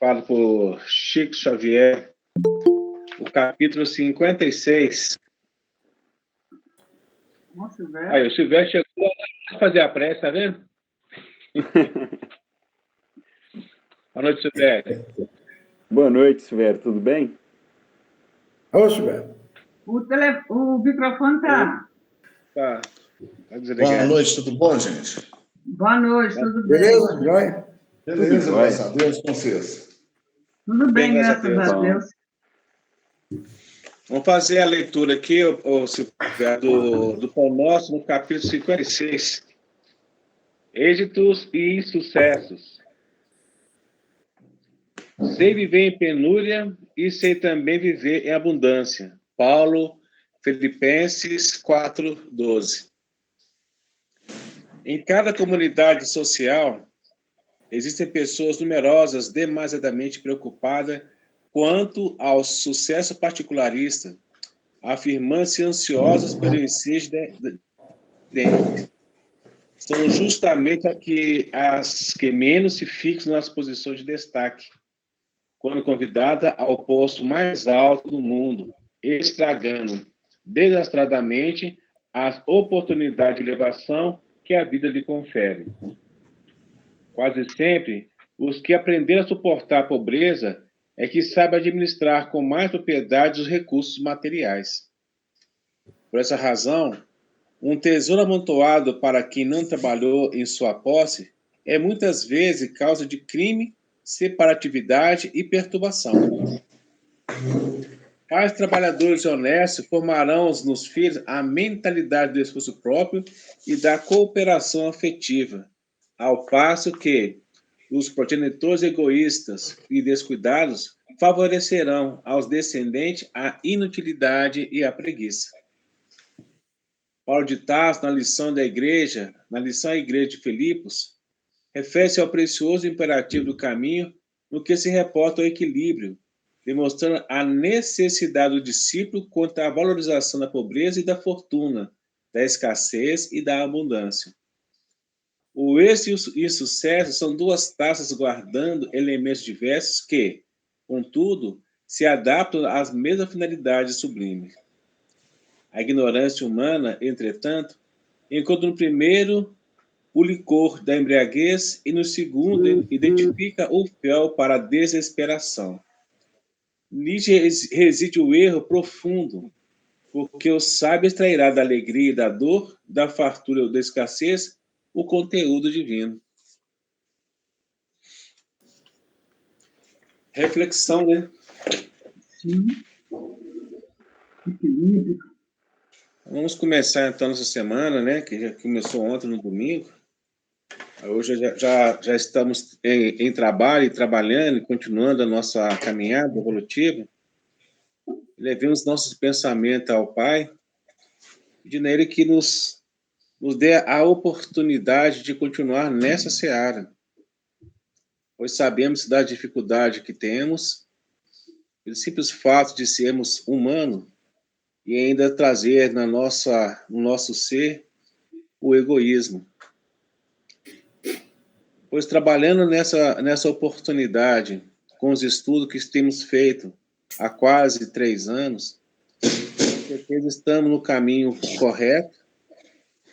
falo por Chico Xavier, o capítulo 56. Nossa, velho. Aí, o Silvério chegou a fazer a prece, tá vendo? Boa noite, Silvério. Boa noite, Silvério. Tudo bem? Ô, Silvério. O microfone tá. Tá Boa desligado. noite, tudo bom, gente? Boa noite, tudo bem? Beleza, joia? Beleza, Tudo graças jóia. a Deus, com vocês. Tudo bem, graças a Bom. Deus. Vamos fazer a leitura aqui, Silvério, do Pão Nosso, no capítulo 56. Êxitos e insucessos. Sei viver em penúria e sei também viver em abundância. Paulo, Filipenses 4:12. Em cada comunidade social, existem pessoas numerosas demasiadamente preocupadas quanto ao sucesso particularista, afirmando-se ansiosas pelo ensejo dentro. São justamente as que menos se fixam nas posições de destaque, quando convidada ao posto mais alto do mundo, estragando desastradamente as oportunidades de elevação que a vida lhe confere. Quase sempre, os que aprenderam a suportar a pobreza é que sabem administrar com mais propriedade os recursos materiais. Por essa razão, um tesouro amontoado para quem não trabalhou em sua posse é muitas vezes causa de crime, separatividade e perturbação. Pais trabalhadores honestos formarão nos filhos a mentalidade do esforço próprio e da cooperação afetiva, ao passo que os progenitores egoístas e descuidados favorecerão aos descendentes a inutilidade e a preguiça. Paulo de Tarso, na lição à igreja de Filipos, refere-se ao precioso imperativo do caminho, no que se reporta ao equilíbrio, demonstrando a necessidade do discípulo quanto à valorização da pobreza e da fortuna, da escassez e da abundância. O êxito e o sucesso são duas taças guardando elementos diversos que, contudo, se adaptam às mesmas finalidades sublimes. A ignorância humana, entretanto, encontra no primeiro o licor da embriaguez e no segundo identifica o fel para a desesperação. Nisso reside o erro profundo, porque o sábio extrairá da alegria e da dor, da fartura ou da escassez, o conteúdo divino. Reflexão, né? Sim. Equilíbrio. Vamos começar então essa semana, né? Que já começou ontem no domingo. Hoje já estamos em trabalho e trabalhando e continuando a nossa caminhada evolutiva. Levemos nossos pensamentos ao Pai, pedindo a Ele que nos dê a oportunidade de continuar nessa seara, pois sabemos da dificuldade que temos, pelo simples fato de sermos humanos e ainda trazer no nosso ser o egoísmo. Pois trabalhando nessa oportunidade, com os estudos que temos feito há quase 3 anos, com certeza estamos no caminho correto,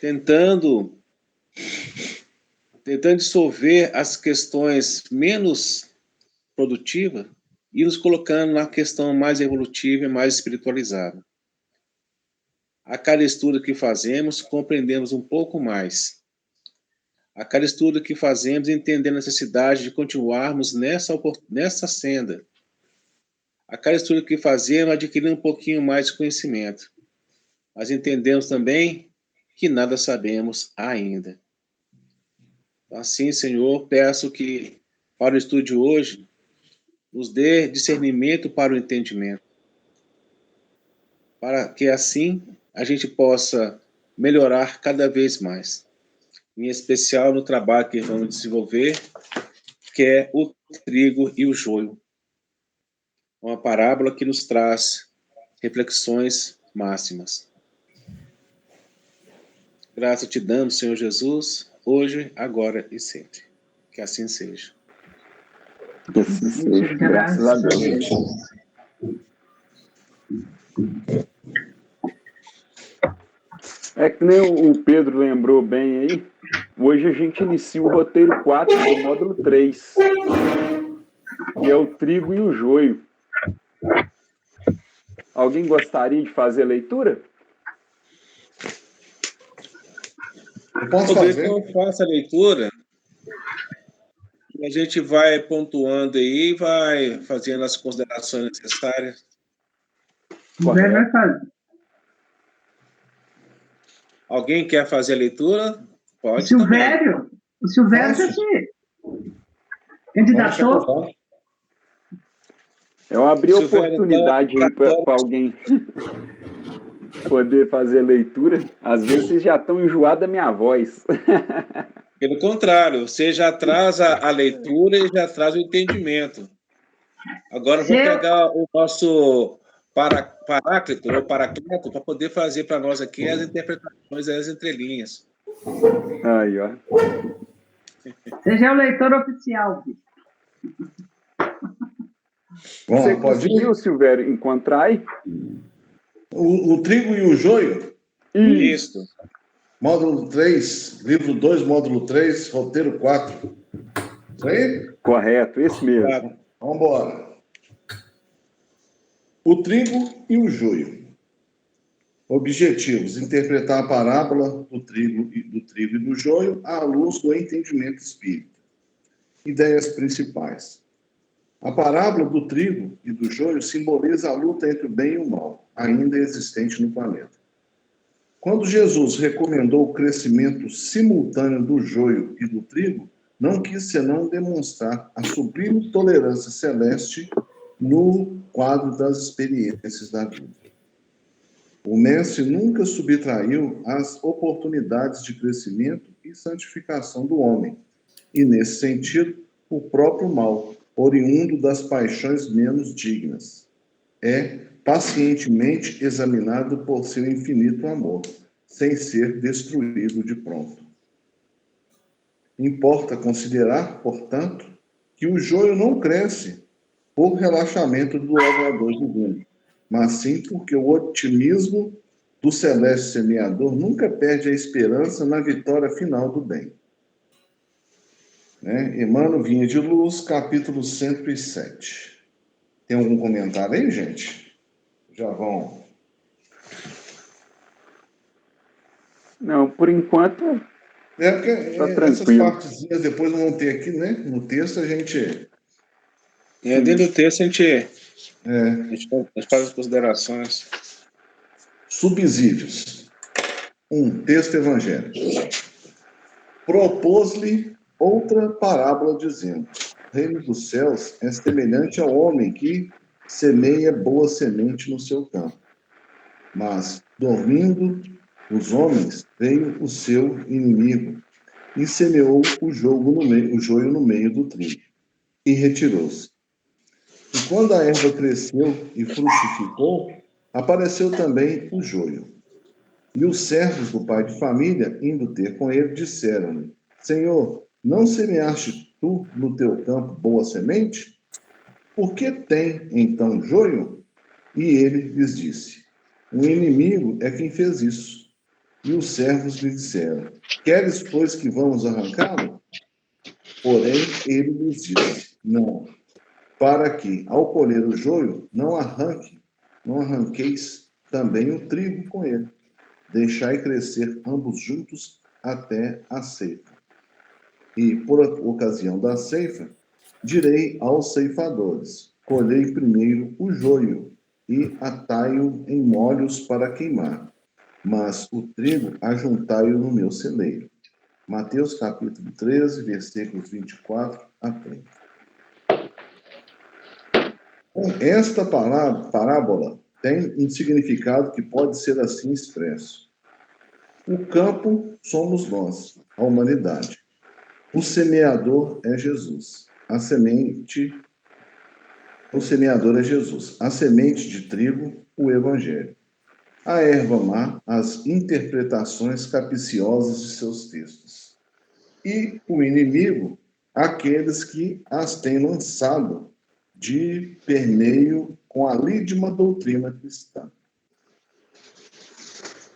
tentando dissolver as questões menos produtivas e nos colocando na questão mais evolutiva e mais espiritualizada. A cada estudo que fazemos, compreendemos um pouco mais. A cada estudo que fazemos, entendemos a necessidade de continuarmos nessa senda. A cada estudo que fazemos, adquirimos um pouquinho mais de conhecimento. Mas entendemos também que nada sabemos ainda. Assim, Senhor, peço que, para o estudo de hoje, nos dê discernimento para o entendimento, para que assim a gente possa melhorar cada vez mais, em especial no trabalho que vamos desenvolver, que é o trigo e o joio. Uma parábola que nos traz reflexões máximas. Graças te damos, Senhor Jesus, hoje, agora e sempre. Que assim seja. Que assim seja, graças a Deus. É que nem o Pedro lembrou bem aí, hoje a gente inicia o roteiro 4 do módulo 3, que é o trigo e o joio. Alguém gostaria de fazer a leitura? Eu posso Talvez fazer. eu faça a leitura, a gente vai pontuando aí e vai fazendo as considerações necessárias. O velho vai fazer. Alguém quer fazer a leitura? O Pode também. Silvério já se candidatou. Eu abri a Silvério, oportunidade aí para alguém poder fazer a leitura. Às vezes vocês já estão enjoados da minha voz. Pelo contrário, você já traz a leitura e já traz o entendimento. Agora vou pegar o nosso Paráclito, ou Paracleto, para poder fazer para nós aqui as interpretações das entrelinhas. Aí, ó. Você já é o leitor oficial. Bom, Você pode conseguiu, ir? Silvério, encontrar aí? O trigo e o joio, Isso. módulo 3, livro 2, módulo 3, roteiro 4. Isso aí? Correto, esse mesmo. Tá. Vamos embora. O trigo e o joio. Objetivos: interpretar a parábola do trigo e do joio à luz do entendimento espírita. Ideias principais. A parábola do trigo e do joio simboliza a luta entre o bem e o mal, ainda existente no planeta. Quando Jesus recomendou o crescimento simultâneo do joio e do trigo, não quis senão demonstrar a sublime tolerância celeste no quadro das experiências da vida. O mestre nunca subtraiu as oportunidades de crescimento e santificação do homem, e, nesse sentido, o próprio mal, oriundo das paixões menos dignas, é pacientemente examinado por seu infinito amor, sem ser destruído de pronto. Importa considerar, portanto, que o joio não cresce por relaxamento do lavrador divino, mas sim porque o otimismo do celeste semeador nunca perde a esperança na vitória final do bem. Emmanuel Vinha de Luz, capítulo 107. Tem algum comentário aí, gente? Já vão. Não, por enquanto, Porque tá essas tranquilo. partezinhas depois vão ter aqui, né? No texto a gente... Dentro do texto a gente faz as considerações. Subsídios. Texto evangélico. Propôs-lhe outra parábola, dizendo: o reino dos céus é semelhante ao homem que semeia boa semente no seu campo. Mas, dormindo os homens, veio o seu inimigo e semeou o joio no meio do trigo, e retirou-se. E quando a erva cresceu e frutificou, apareceu também o joio. E os servos do pai de família, indo ter com ele, disseram-lhe: Senhor, não semeaste tu no teu campo boa semente? Por que tem então joio? E ele lhes disse: o inimigo é quem fez isso. E os servos lhe disseram: queres, pois, que vamos arrancá-lo? Porém, ele lhes disse: não, para que, ao colher o joio, não arranqueis também o trigo com ele. Deixai crescer ambos juntos até a ceifa. E, por ocasião da ceifa, direi aos ceifadores: colhei primeiro o joio e atai-o em molhos para queimar, mas o trigo ajuntai-o no meu celeiro. Mateus capítulo 13, versículos 24 a 30. Esta parábola tem um significado que pode ser assim expresso. O campo somos nós, a humanidade. O semeador é Jesus. O semeador é Jesus. A semente de trigo, o evangelho. A erva má, as interpretações capciosas de seus textos. E o inimigo, aqueles que as têm lançado de permeio com a lídima doutrina cristã.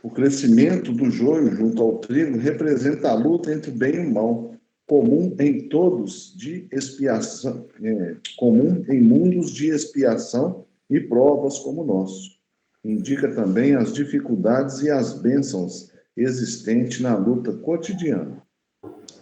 O crescimento do joio junto ao trigo representa a luta entre o bem e o mal, comum em todos de expiação, comum em mundos de expiação e provas como o nosso. Indica também as dificuldades e as bênçãos existentes na luta cotidiana.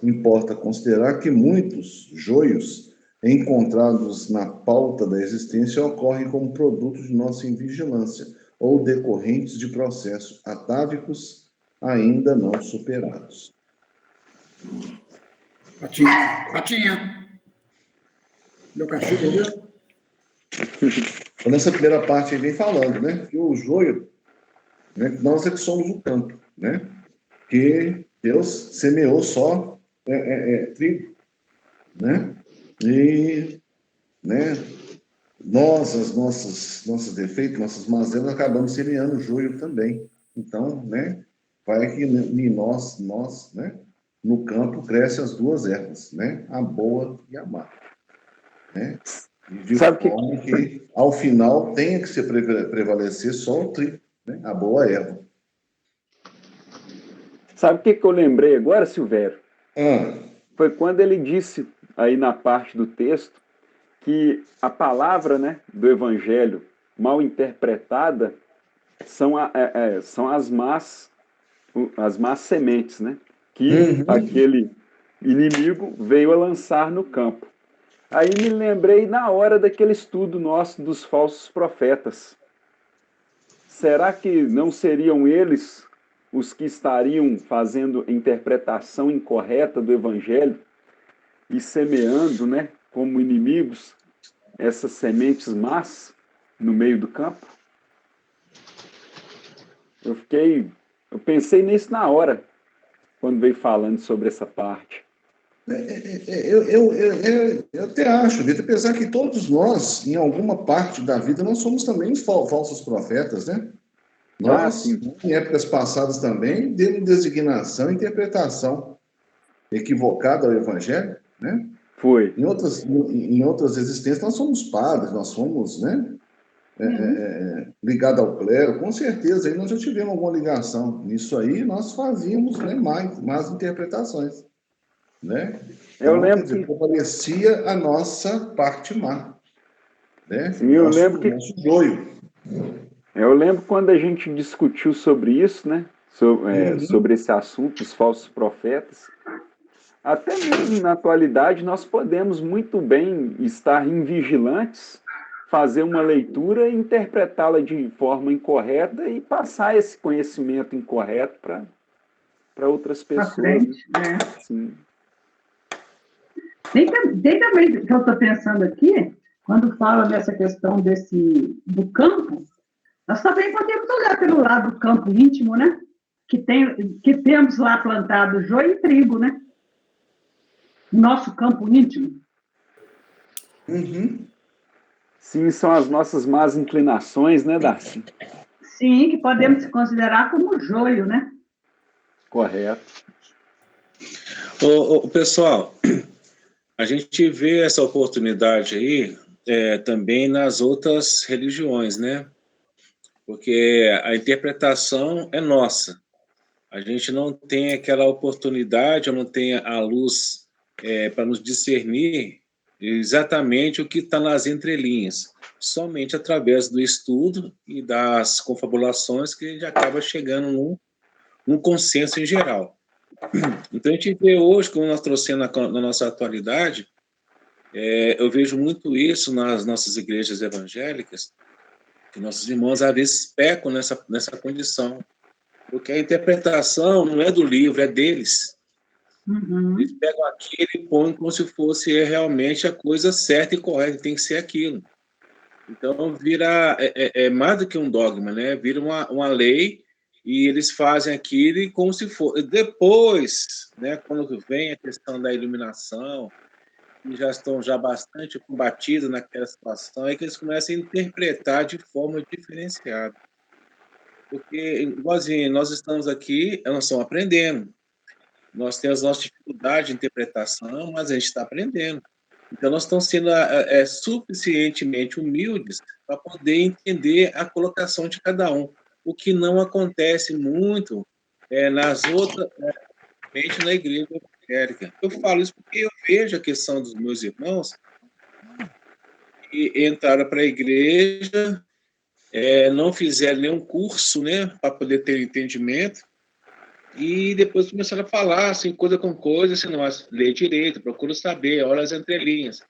Importa considerar que muitos joios encontrados na pauta da existência ocorrem como produto de nossa invigilância ou decorrentes de processos atávicos ainda não superados. Patinha. Meu cachorro, viu? Nessa primeira parte ele vem falando, né? Que o joio, né, nós é que somos o campo, né? Que Deus semeou só trigo, né? E, né? Nós, nossos defeitos, nossas mazelas, acabamos semeando joio também. Então, né? Vai que em nós, né? No campo crescem as duas ervas, né? A boa e a má, né? E de forma que, ao final, tenha que se prevalecer só o trigo, né? A boa erva. Sabe o que eu lembrei agora, Silvério? Ah. Foi quando ele disse, aí na parte do texto, que a palavra, né, do evangelho mal interpretada são as más sementes, né, que aquele inimigo veio a lançar no campo. Aí me lembrei na hora daquele estudo nosso dos falsos profetas. Será que não seriam eles os que estariam fazendo interpretação incorreta do evangelho e semeando, né, como inimigos, essas sementes más no meio do campo? Eu pensei nisso na hora, quando veio falando sobre essa parte. Eu até acho, Vitor, apesar que todos nós, em alguma parte da vida, nós somos também falsos profetas, né? Nós, em épocas passadas também, demos designação e interpretação equivocada ao evangelho, né? Foi. Em outras existências, nós somos padres, nós somos, né? Ligado ao clero, com certeza, aí nós já tivemos alguma ligação. Nisso aí, nós fazíamos, né, más interpretações, né? Eu Então, lembro quer dizer, que prevalecia a nossa parte má, né? Sim, eu lembro que nosso joio. Eu lembro quando a gente discutiu sobre isso, né? Sobre esse assunto, os falsos profetas. Até mesmo na atualidade, nós podemos muito bem estar invigilantes, fazer uma leitura e interpretá-la de forma incorreta e passar esse conhecimento incorreto para outras pessoas. Pra frente, né? Sim. Tem também que eu estou pensando aqui, quando fala nessa questão do campo, nós também podemos olhar pelo lado do campo íntimo, né? Que temos lá plantado joio e trigo, né? Nosso campo íntimo. Sim, são as nossas más inclinações, né, Darcy? Sim, que podemos considerar como joio, né? Correto. Pessoal, a gente vê essa oportunidade aí também nas outras religiões, né? Porque a interpretação é nossa. A gente não tem aquela oportunidade, ou não tem a luz para nos discernir exatamente o que está nas entrelinhas. Somente através do estudo e das confabulações que a gente acaba chegando num consenso em geral. Então, a gente vê hoje, como nós trouxemos na nossa atualidade, eu vejo muito isso nas nossas igrejas evangélicas, que nossos irmãos, às vezes, pecam nessa condição. Porque a interpretação não é do livro, é deles. Eles pegam aquilo e põem como se fosse realmente a coisa certa e correta, tem que ser aquilo. Então, vira mais do que um dogma, né? Vira uma lei e eles fazem aquilo como se fosse. Depois, né, quando vem a questão da iluminação, que já estão bastante combatidos naquela situação, é que eles começam a interpretar de forma diferenciada. Porque, igualzinho, nós estamos aqui, nós estamos aprendendo. nós temos as nossas dificuldades de interpretação, mas a gente está aprendendo. Então, nós estamos sendo suficientemente humildes para poder entender a colocação de cada um, o que não acontece muito nas outras, principalmente na igreja evangélica. Eu falo isso porque eu vejo a questão dos meus irmãos que entraram para a igreja, não fizeram nenhum curso, né, para poder ter entendimento, e depois começaram a falar, assim, coisa com coisa, assim, nós lê direito, procura saber, olha as entrelinhas.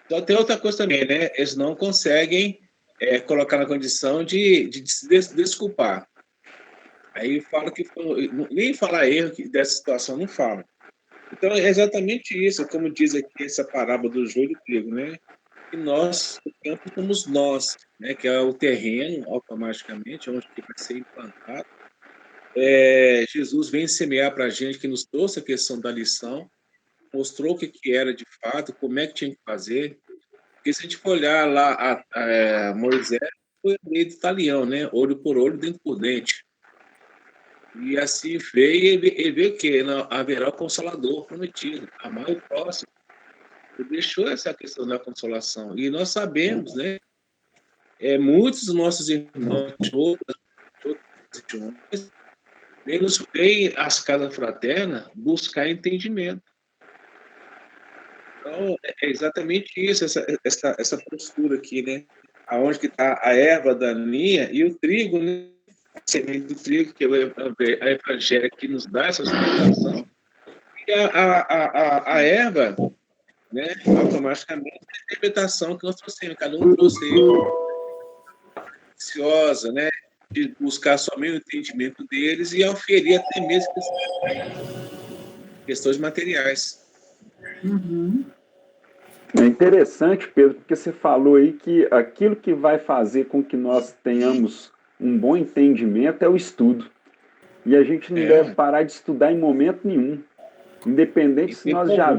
Só tem outra coisa também, né, eles não conseguem colocar na condição de se desculpar. Aí fala que nem falar erro dessa situação não fala. Então é exatamente isso, como diz aqui essa parábola do joio e do trigo, né? Que nós, o campo, somos nós, né? Que é o terreno, automaticamente, onde que vai ser implantado. Jesus vem semear para a gente, que nos trouxe a questão da lição, mostrou o que era de fato, como é que tinha que fazer. Porque se a gente for olhar lá, Moisés foi a lei do talião, né? Olho por olho, dente por dente. E assim veio e vê que haverá o Consolador prometido, amar o próximo. Ele deixou essa questão da consolação. E nós sabemos, né? Muitos dos nossos irmãos de outras religiões vêm às casas fraternas buscar entendimento. Então, é exatamente isso, essa postura aqui, né? Aonde que está a erva daninha e o trigo, né? A semente do trigo, que é a Evangelho que nos dá essa sustentação. E a erva, né? Automaticamente, a interpretação que nós trouxemos, cada um trouxe ansiosa, né? De buscar somente o entendimento deles e oferir até mesmo questões materiais. Uhum. É interessante, Pedro, porque você falou aí que aquilo que vai fazer com que nós tenhamos um bom entendimento é o estudo. E a gente não deve parar de estudar em momento nenhum. Independente se nós já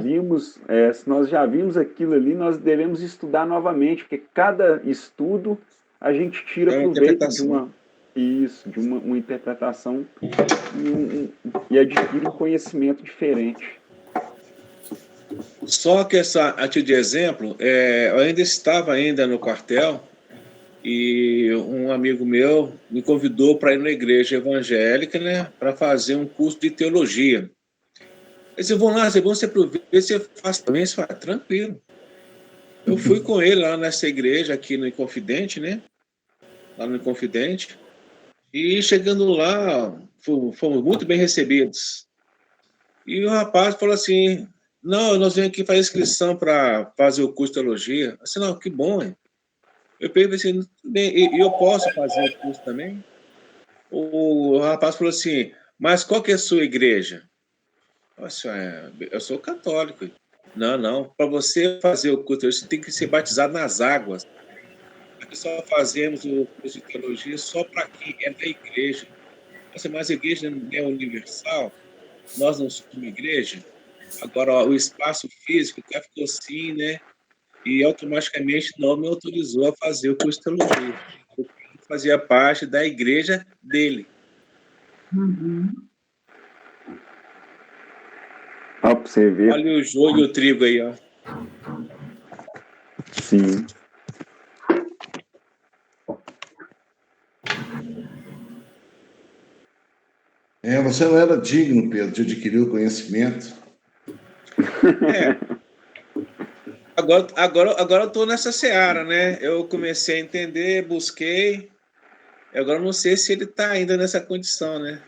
vimos aquilo ali, nós devemos estudar novamente, porque cada estudo a gente tira proveito de uma interpretação e adquire um conhecimento diferente. Só que a título de exemplo, eu ainda estava no quartel e um amigo meu me convidou para ir na igreja evangélica, né, para fazer um curso de teologia. Eles vão lá, você ver se eu faço também, você fala, tranquilo. Eu fui com ele lá nessa igreja aqui no Inconfidente, né? Lá no Inconfidente. E chegando lá, fomos muito bem recebidos. E o rapaz falou assim, não, nós viemos aqui fazer inscrição para fazer o curso de teologia. Eu disse, não, que bom, hein? Eu perguntei assim, tudo bem, e eu posso fazer o curso também? O rapaz falou assim, mas qual que é a sua igreja? Eu sou católico. Não. Para você fazer o curso, você tem que ser batizado nas águas. Aqui só fazemos o curso de teologia só para quem é da igreja. Mas a igreja não é universal? Nós não somos igreja? Agora, o espaço físico até ficou assim, né? E automaticamente não me autorizou a fazer o curso de teologia. Eu fazia parte da igreja dele. Uhum. Ó, pra você ver. Olha o joio e o trigo aí, ó. Sim. Você não era digno, Pedro, de adquirir o conhecimento. Agora eu estou nessa seara, né? Eu comecei a entender, busquei. Agora não sei se ele está ainda nessa condição, né?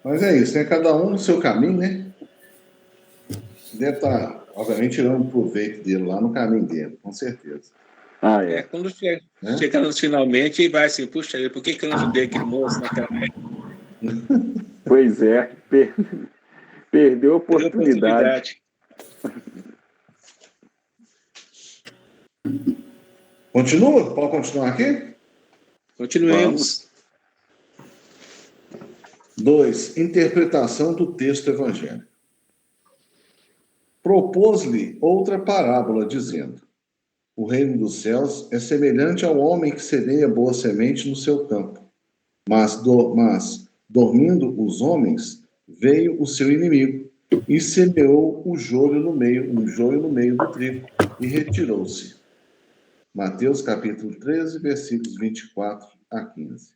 Mas é isso, né? Cada um no seu caminho, né? Deve estar, obviamente, tirando proveito dele lá no caminho dele, com certeza. Quando chegando finalmente, ele vai assim, puxa, por que eu não ajudei aquele moço naquela época? Pois é, perdeu a oportunidade. Continua? Pode continuar aqui? Continuemos. 2. Interpretação do texto evangélico. Propôs-lhe outra parábola, dizendo: o reino dos céus é semelhante ao homem que semeia boa semente no seu campo. Mas dormindo os homens, veio o seu inimigo e semeou um joio no meio do trigo, e retirou-se. Mateus capítulo 13, versículos 24 a 15.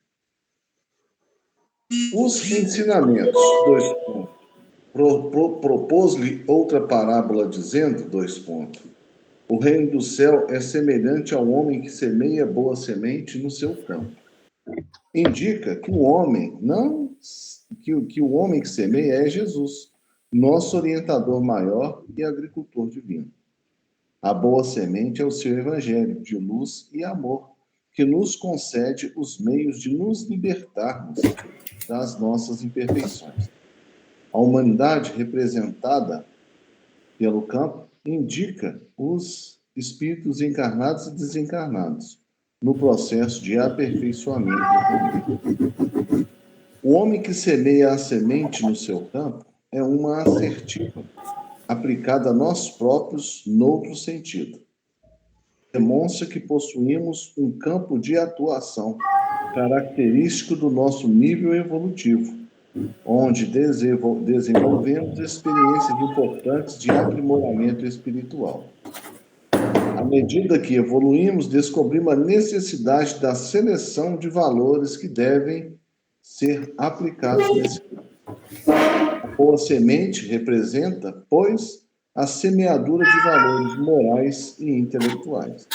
Os ensinamentos, dois pontos. Propôs-lhe outra parábola, dizendo, dois pontos. O reino do céu é semelhante ao homem que semeia boa semente no seu campo. Indica que o homem, que o homem que semeia é Jesus, nosso orientador maior e agricultor divino. A boa semente é o seu evangelho de luz e amor, que nos concede os meios de nos libertarmos das nossas imperfeições. A humanidade representada pelo campo indica os espíritos encarnados e desencarnados no processo de aperfeiçoamento. O homem que semeia a semente no seu campo é uma assertiva aplicada a nós próprios noutro sentido. Demonstra que possuímos um campo de atuação característico do nosso nível evolutivo, onde desenvolvemos experiências importantes de aprimoramento espiritual. À medida que evoluímos, descobrimos a necessidade da seleção de valores que devem ser aplicados nesse campo. A boa semente representa, pois, a semeadura de valores morais e intelectuais.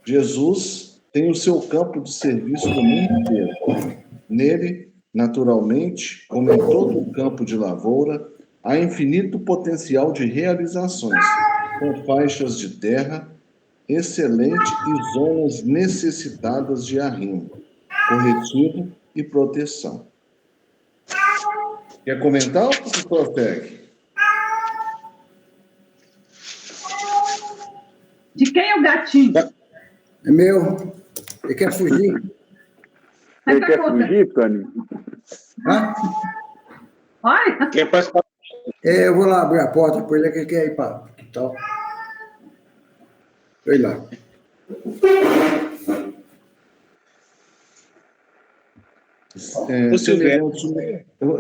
Jesus tem o seu campo de serviço no mundo inteiro. Nele, naturalmente, como em todo o campo de lavoura, há infinito potencial de realizações, com faixas de terra excelente e zonas necessitadas de arrimo, corretivo e proteção. Quer comentar, professor Tec? De quem é o gatinho? É meu. Ele quer fugir? Vai Ele pra quer conta. fugir, Tony? Hã? Olha, Quem participar? Eu vou lá abrir a porta para ele, que ele quer ir para que tal. Vai lá.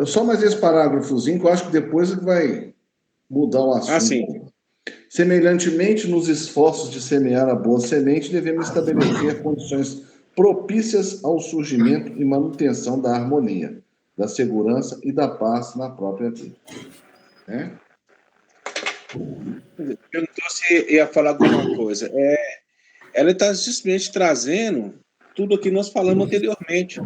Só mais esse parágrafozinho, que eu acho que depois ele vai mudar o assunto. Sim. Semelhantemente, nos esforços de semear a boa semente, devemos estabelecer condições propícias ao surgimento e manutenção da harmonia, da segurança e da paz na própria vida. Né? Eu ia falar alguma coisa. Ela está simplesmente trazendo tudo o que nós falamos anteriormente.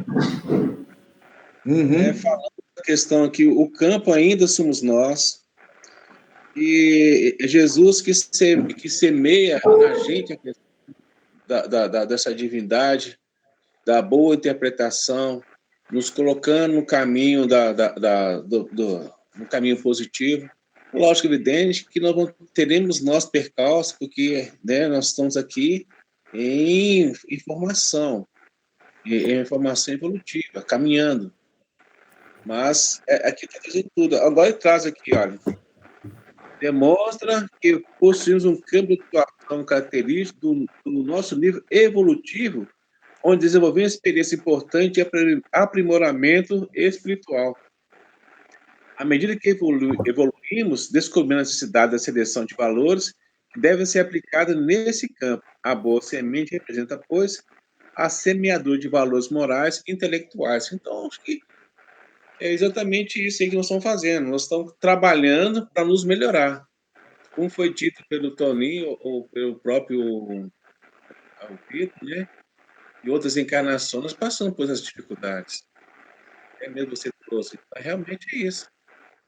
Falando da questão que o campo ainda somos nós, e Jesus que semeia na gente a questão dessa divindade, da boa interpretação, nos colocando no caminho no caminho positivo. Lógico, evidente que teremos nós percalços, porque, né, nós estamos aqui em formação evolutiva, caminhando. Mas aqui está fazendo tudo. Agora ele traz aqui, olha, demonstra que possuímos um campo de atuação característico do nosso nível evolutivo, onde desenvolvemos experiência importante de aprimoramento espiritual. À medida que evoluímos, descobrimos a necessidade da seleção de valores que devem ser aplicados nesse campo. A boa semente representa, pois, a semeadura de valores morais e intelectuais. Então, acho que é exatamente isso aí que nós estamos fazendo. Nós estamos trabalhando para nos melhorar. Como foi dito pelo Toninho ou pelo próprio Alvito, né? E outras encarnações, nós passamos por essas dificuldades. É mesmo você trouxe. Realmente é isso.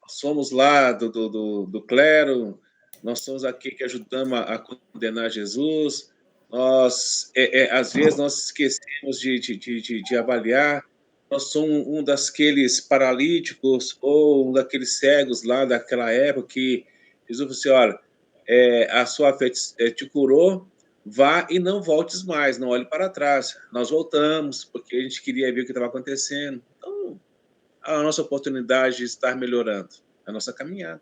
Nós somos lá do clero, nós somos aqui que ajudamos a condenar Jesus. Nós, às vezes, nós esquecemos de avaliar. Nós somos um daqueles paralíticos ou um daqueles cegos lá daquela época que Jesus falou assim, olha, a sua fé te curou, vá e não voltes mais, não olhe para trás. Nós voltamos, porque a gente queria ver o que estava acontecendo. Então, a nossa oportunidade de estar melhorando, a nossa caminhada.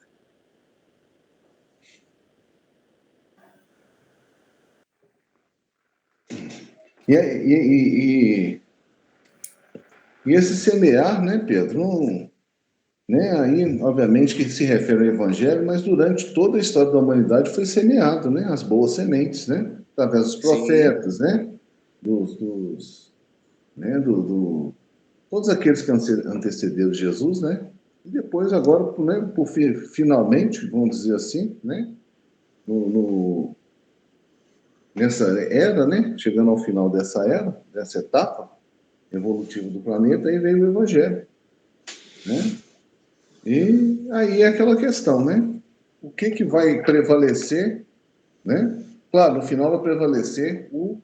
E esse semear, né, Pedro? Não, né, aí, obviamente, que se refere ao Evangelho, mas durante toda a história da humanidade foi semeado, né? As boas sementes, né? Através dos Sim. profetas, né? Né? Todos aqueles que antecederam Jesus, né? E depois, agora, né, finalmente, vamos dizer assim, né? Nessa era, né? Chegando ao final dessa era, dessa etapa evolutiva do planeta, aí veio o Evangelho, né? E aí é aquela questão, né? O que vai prevalecer, né? Claro, no final vai prevalecer o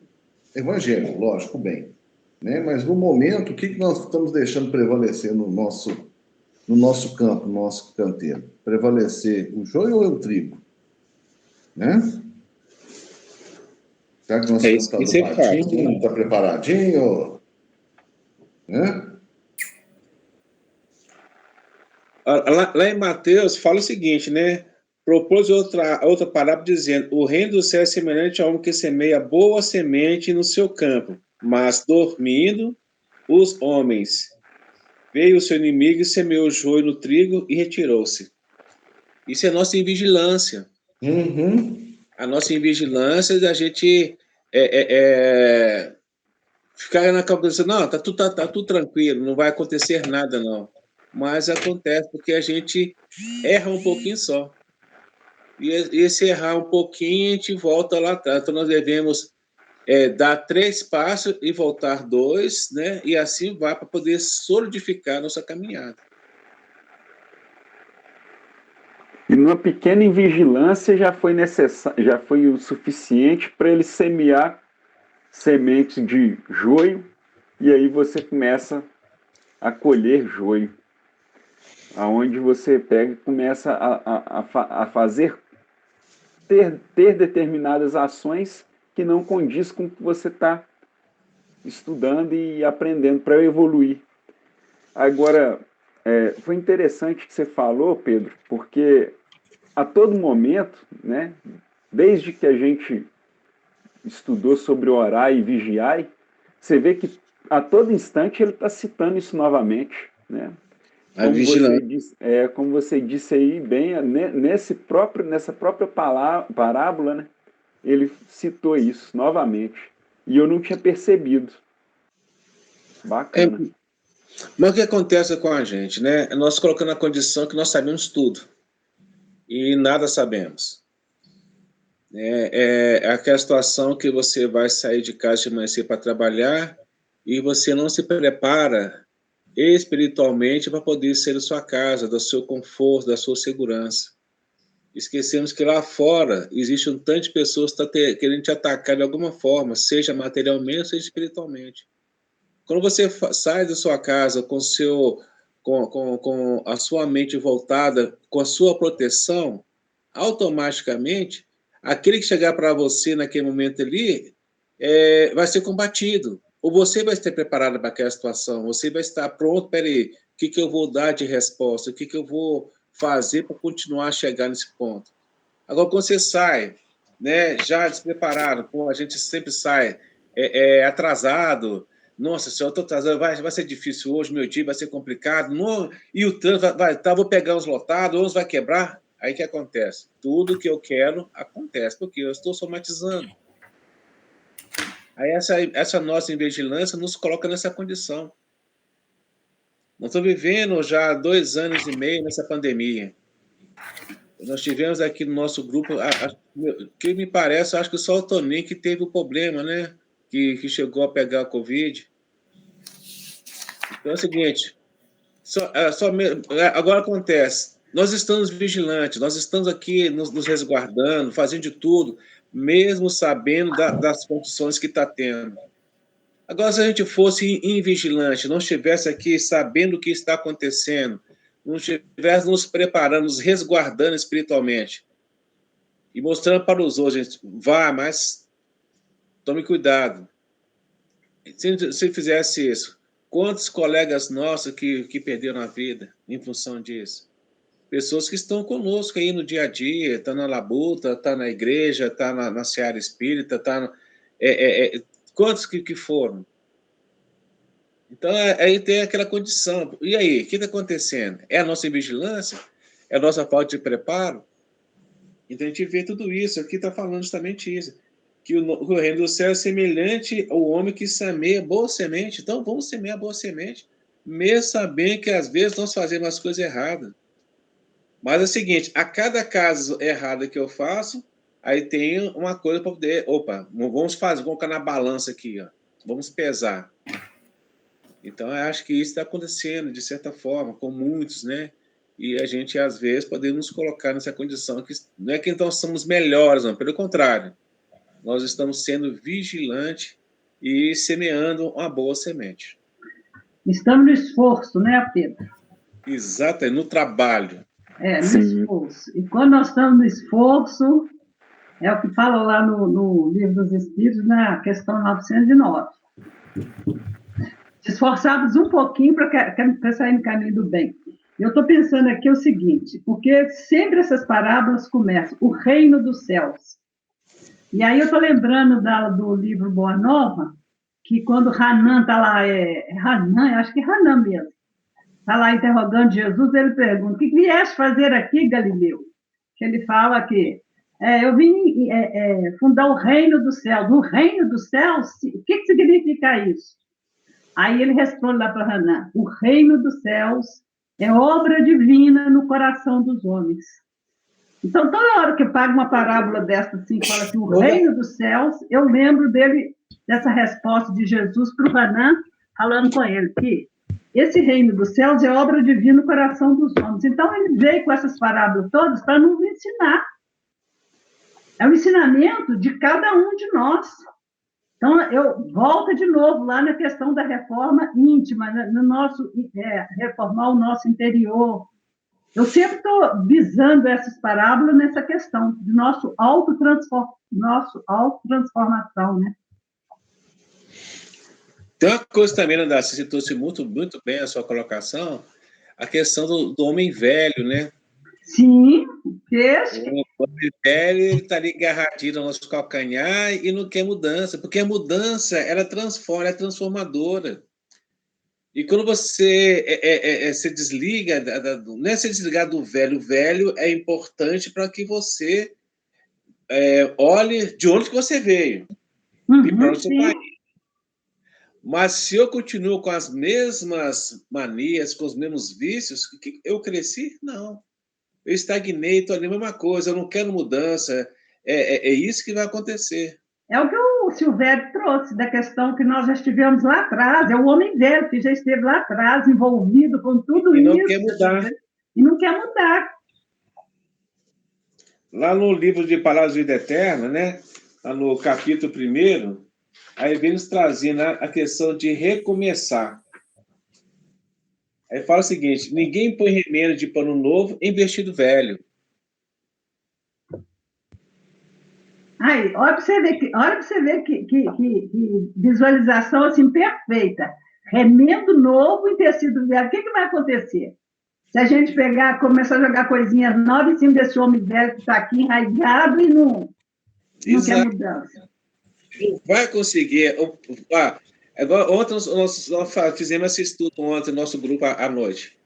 Evangelho, lógico, bem, né? Mas no momento, o que nós estamos deixando prevalecer no nosso campo, no nosso canteiro? Prevalecer o joio ou o trigo, né? Será que nosso É campo isso está que você faz. adubadinho, está preparadinho, né? Lá em Mateus fala o seguinte, né? Propôs outra parábola dizendo: o reino do céu é semelhante a um que semeia boa semente no seu campo, mas dormindo os homens. Veio o seu inimigo e semeou o joio no trigo e retirou-se. Isso é nossa invigilância. Uhum. A nossa invigilância da gente ficar na cabeça, não, tá tudo tranquilo, não vai acontecer nada, não. Mas acontece porque a gente erra um pouquinho só. E esse errar um pouquinho, a gente volta lá atrás. Então, nós devemos dar 3 passos e voltar 2, né? E assim vai para poder solidificar a nossa caminhada. E numa pequena invigilância já foi o suficiente para ele semear sementes de joio, e aí você começa a colher joio, aonde você pega e começa a fazer ter determinadas ações que não condiz com o que você está estudando e aprendendo para evoluir. Agora, foi interessante que você falou, Pedro, porque a todo momento, né, desde que a gente estudou sobre orar e vigiar, você vê que a todo instante ele está citando isso novamente, né? A vigilância. Como você disse aí bem, nessa própria parábola, né, ele citou isso novamente. E eu não tinha percebido. Bacana. Mas o que acontece com a gente, né? Nós colocando a condição que nós sabemos tudo e nada sabemos. É aquela situação que você vai sair de casa de manhã cedo para trabalhar e você não se prepara espiritualmente para poder sair da sua casa, do seu conforto, da sua segurança. Esquecemos que lá fora existe um tanto de pessoas que estão querendo te atacar de alguma forma, seja materialmente, seja espiritualmente. Quando você sai da sua casa com a sua mente voltada, com a sua proteção, automaticamente, aquele que chegar para você naquele momento ali vai ser combatido. Ou você vai estar preparado para aquela situação, você vai estar pronto, peraí, o que eu vou dar de resposta, o que eu vou fazer para continuar a chegar nesse ponto. Agora, quando você sai, né, já despreparado, como a gente sempre sai, atrasado, nossa, se eu estou atrasado, vai ser difícil hoje, meu dia vai ser complicado, não, e o trânsito vou pegar uns lotados, uns vai quebrar. Aí o que acontece? Tudo que eu quero acontece, porque eu estou somatizando. Aí essa nossa invigilância nos coloca nessa condição. Nós estamos vivendo já 2 anos e meio nessa pandemia. Nós tivemos aqui no nosso grupo, que me parece, acho que só o Toninho que teve o problema, né? Que chegou a pegar a Covid. Então é o seguinte, agora acontece, nós estamos vigilantes, nós estamos aqui nos resguardando, fazendo de tudo, mesmo sabendo das condições que está tendo. Agora, se a gente fosse invigilante, não estivesse aqui sabendo o que está acontecendo, não estivesse nos preparando, nos resguardando espiritualmente, e mostrando para os outros, gente, vá, mas tome cuidado. Se fizesse isso, quantos colegas nossos que perderam a vida em função disso? Pessoas que estão conosco aí no dia a dia, está na labuta, está na igreja, está na seara espírita, Quantos que foram? Então, aí tem aquela condição. E aí, o que está acontecendo? É a nossa vigilância? É a nossa falta de preparo? Então, a gente vê tudo isso. Aqui está falando justamente isso. Que o reino do céu é semelhante ao homem que semeia boa semente. Então, vamos semear boa semente, mesmo sabendo que, às vezes, nós fazemos as coisas erradas. Mas é o seguinte, a cada caso errado que eu faço, aí tem uma coisa para poder... Opa, vamos colocar na balança aqui, ó. Vamos pesar. Então, eu acho que isso está acontecendo, de certa forma, com muitos, né? E a gente, às vezes, podemos nos colocar nessa condição que não é que então somos melhores, não, pelo contrário. Nós estamos sendo vigilantes e semeando uma boa semente. Estamos no esforço, né, Pedro? Exato, é no trabalho. No esforço. E quando nós estamos no esforço, é o que fala lá no Livro dos Espíritos, na questão 909. Se esforçarmos um pouquinho para sair no caminho do bem. Eu estou pensando aqui o seguinte, porque sempre essas parábolas começam, o reino dos céus. E aí eu estou lembrando do livro Boa Nova, que quando Hanan está lá, Hanan, acho que é Hanan mesmo, está lá interrogando Jesus, ele pergunta, o que vieste fazer aqui, Galileu? Que ele fala que eu vim fundar o reino dos céus. O reino dos céus, o que significa isso? Aí ele responde lá para Hanan, o reino dos céus é obra divina no coração dos homens. Então, toda hora que eu pago uma parábola dessa, assim, que fala assim, o reino dos céus, eu lembro dessa resposta de Jesus para o Hanan, falando com ele, que esse reino dos céus é obra divina no coração dos homens. Então, ele veio com essas parábolas todas para nos ensinar. É um ensinamento de cada um de nós. Então, eu volto de novo lá na questão da reforma íntima, no nosso reformar o nosso interior. Eu sempre estou visando essas parábolas nessa questão de nossa autotransformação, né? Tem uma coisa também, André, você citou-se muito, muito bem a sua colocação, a questão do homem velho, né? Sim, o homem velho, ele está ali agarradinho no nosso calcanhar e não quer mudança, porque a mudança, ela transforma, ela é transformadora. E quando você se desliga, não é se desligar do velho, o velho é importante para que você olhe de onde que você veio e para onde você vai. Mas se eu continuo com as mesmas manias, com os mesmos vícios, eu cresci? Não. Eu estagnei, estou ali a mesma coisa, eu não quero mudança. É isso que vai acontecer. É o que o Silvério trouxe, da questão que nós já estivemos lá atrás, é o homem velho que já esteve lá atrás, envolvido com tudo isso. E não quer mudar. E não quer mudar. Lá no livro de Palavras de Vida Eterna, né? Lá no capítulo 1, aí vem nos trazendo a questão de recomeçar. Aí fala o seguinte, ninguém põe remendo de pano novo em vestido velho. Aí, olha para você ver que visualização assim perfeita. Remendo novo em tecido velho. O que vai acontecer? Se a gente começar a jogar coisinhas novas em cima desse homem velho que está aqui enraizado e não quer mudança. Não vai conseguir. Agora, ontem nós fizemos esse estudo ontem no nosso grupo à noite.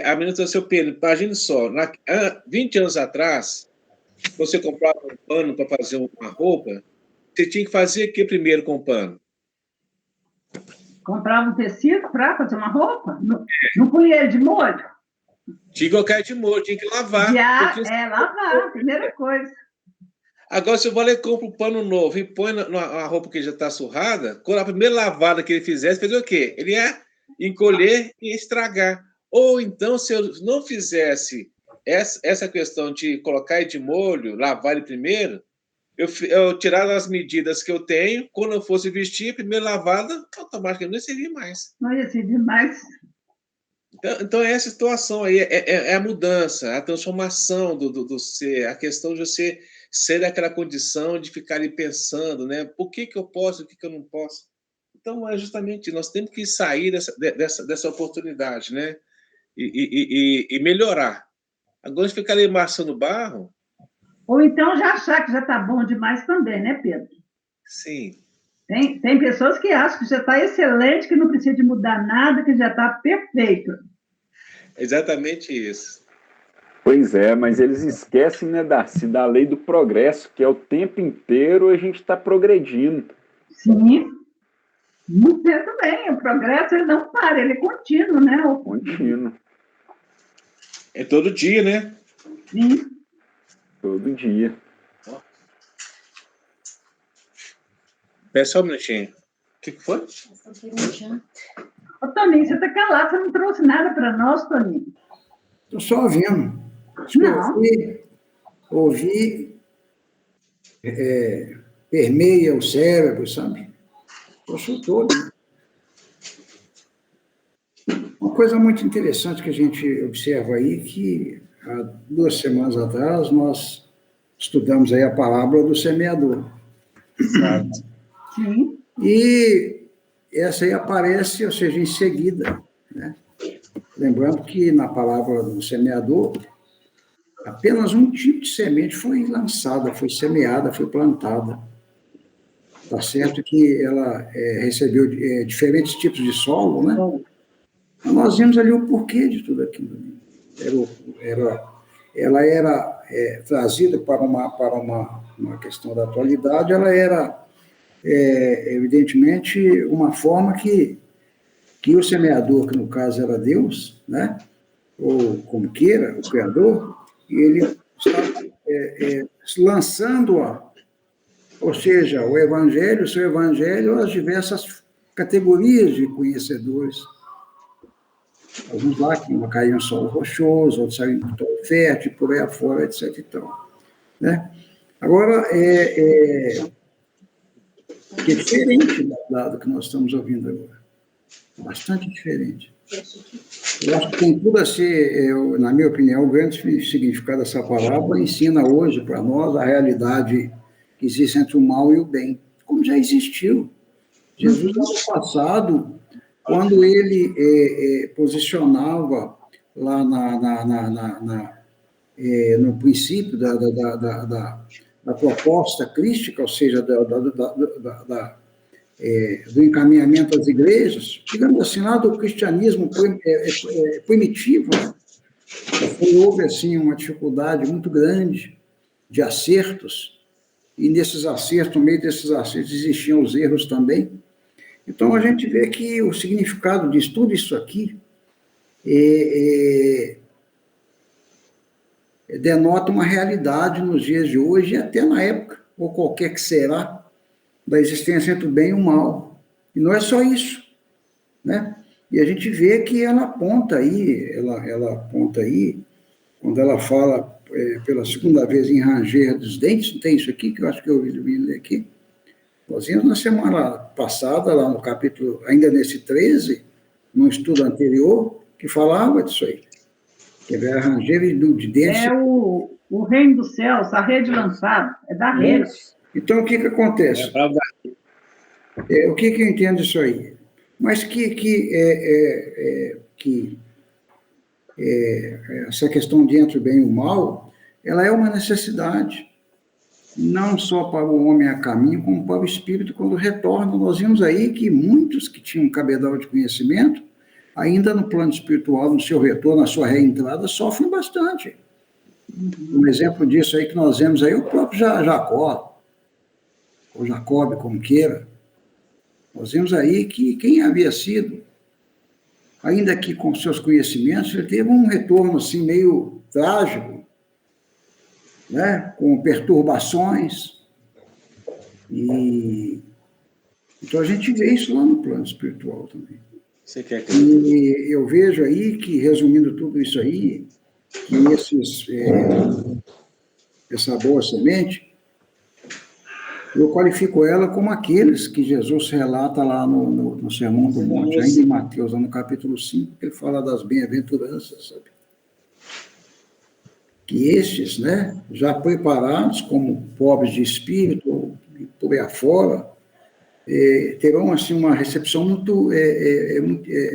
A menina disse, seu Pedro, imagine só, 20 anos atrás, você comprava um pano para fazer uma roupa, você tinha que fazer o que primeiro com o pano? Comprava um tecido para fazer uma roupa? Não punha ele de molho? Tinha que colocar de molho, tinha que lavar. Lavar, primeira coisa. Agora, se eu vou lá e compro um pano novo e põe na roupa que já está surrada, quando a primeira lavada que ele fizesse, fez o quê? Ele ia encolher e estragar. Ou então, se eu não fizesse essa questão de colocar ele de molho, lavar ele primeiro, eu tirar as medidas que eu tenho, quando eu fosse vestir, a primeira lavada, automaticamente não ia servir mais. Não ia servir mais. Então é essa situação aí, é a mudança, a transformação do ser, a questão de você ser daquela condição de ficar ali pensando, né? Por que eu posso, o que eu não posso? Então, é justamente, nós temos que sair dessa oportunidade, né? E melhorar. Agora, de ficar ali amassando barro... Ou então já achar que já está bom demais também, né, Pedro? Sim. Tem pessoas que acham que já está excelente, que não precisa de mudar nada, que já está perfeito. Exatamente isso. Pois é, mas eles esquecem, né, Darcy, da lei do progresso, que é o tempo inteiro a gente está progredindo. Sim, muito bem. O progresso ele não para, ele é contínuo, né? Contínuo. É todo dia, né? Sim. Todo dia. Espera só um minutinho. O que foi? Ô, Toninho, você está calado, você não trouxe nada para nós, Toninho. Estou só ouvindo. Não. Ouvir permeia o cérebro, sabe? Estou todo. Uma coisa muito interessante que a gente observa aí, que há 2 semanas atrás nós estudamos aí a parábola do semeador. Exato. Sim. E essa aí aparece, ou seja, em seguida, né? Lembrando que na parábola do semeador, apenas um tipo de semente foi lançada, foi semeada, foi plantada. Tá certo que ela recebeu diferentes tipos de solo, né? Mas nós vimos ali o porquê de tudo aquilo. Ela era trazida para uma questão da atualidade, ela era, evidentemente, uma forma que o semeador, que no caso era Deus, né? Ou como queira, o Criador, ele está lançando-a, ou seja, o seu evangelho, as diversas categorias de conhecedores. Alguns lá que caíram em solo rochoso, outros saíram em solo fértil, por aí afora, etc. E tal, né? Agora, que é diferente do que nós estamos ouvindo agora. Bastante diferente. Eu acho que tem tudo a ser, na minha opinião, o grande significado dessa palavra ensina hoje para nós a realidade que existe entre o mal e o bem, como já existiu. Jesus, no passado, quando ele posicionava lá no princípio da proposta crística, ou seja, do encaminhamento às igrejas, digamos assim, lá do cristianismo primitivo, né? Houve assim, uma dificuldade muito grande de acertos, e nesses acertos, no meio desses acertos, existiam os erros também. Então, a gente vê que o significado de tudo isso aqui denota uma realidade nos dias de hoje, e até na época, ou qualquer que será, da existência entre o bem e o mal. E não é só isso, né? E a gente vê que ela aponta aí, quando ela fala pela segunda vez em ranger dos dentes, não tem isso aqui, que eu acho que eu ouvi ler aqui. Nós vimos na semana passada, lá no capítulo, ainda nesse 13, num estudo anterior, que falava disso aí. Que era ranger de dentes. É o reino dos céus, a rede lançada, é da rede. Então, o que acontece? O que eu entendo disso aí? Mas essa questão de entre o bem e o mal, ela é uma necessidade, não só para o homem a caminho, como para o espírito quando retorna. Nós vimos aí que muitos que tinham cabedal de conhecimento, ainda no plano espiritual, no seu retorno, na sua reentrada, sofrem bastante. Um exemplo disso aí que nós vemos aí, o próprio Jacó, ou Jacob, como queira. Nós vimos aí que quem havia sido, ainda que com seus conhecimentos, ele teve um retorno assim meio trágico, né? Com perturbações. E então a gente vê isso lá no plano espiritual também. Você quer que... E eu vejo aí que, resumindo tudo isso aí, que essa boa semente, eu qualifico ela como aqueles que Jesus relata lá no Sermão do Monte, ainda em Mateus, lá no capítulo 5, que ele fala das bem-aventuranças, sabe? Que estes, né, já preparados como pobres de espírito, por aí afora, terão assim, uma recepção muito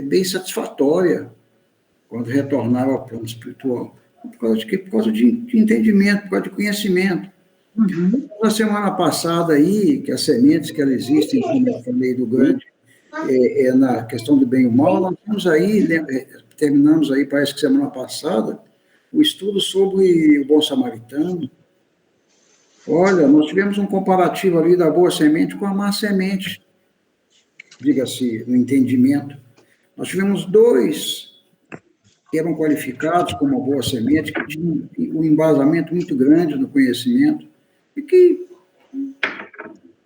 bem satisfatória quando retornar ao plano espiritual. Por causa de quê? Por causa de entendimento, por causa de conhecimento. Uhum. Na semana passada aí, que as sementes que elas existem, como eu falei do grande, na questão do bem e o mal, nós temos aí, terminamos aí, parece que semana passada, o estudo sobre o bom samaritano. Olha, nós tivemos um comparativo ali da boa semente com a má semente, diga-se, no entendimento. Nós tivemos dois que eram qualificados como uma boa semente, que tinham um embasamento muito grande no conhecimento, e que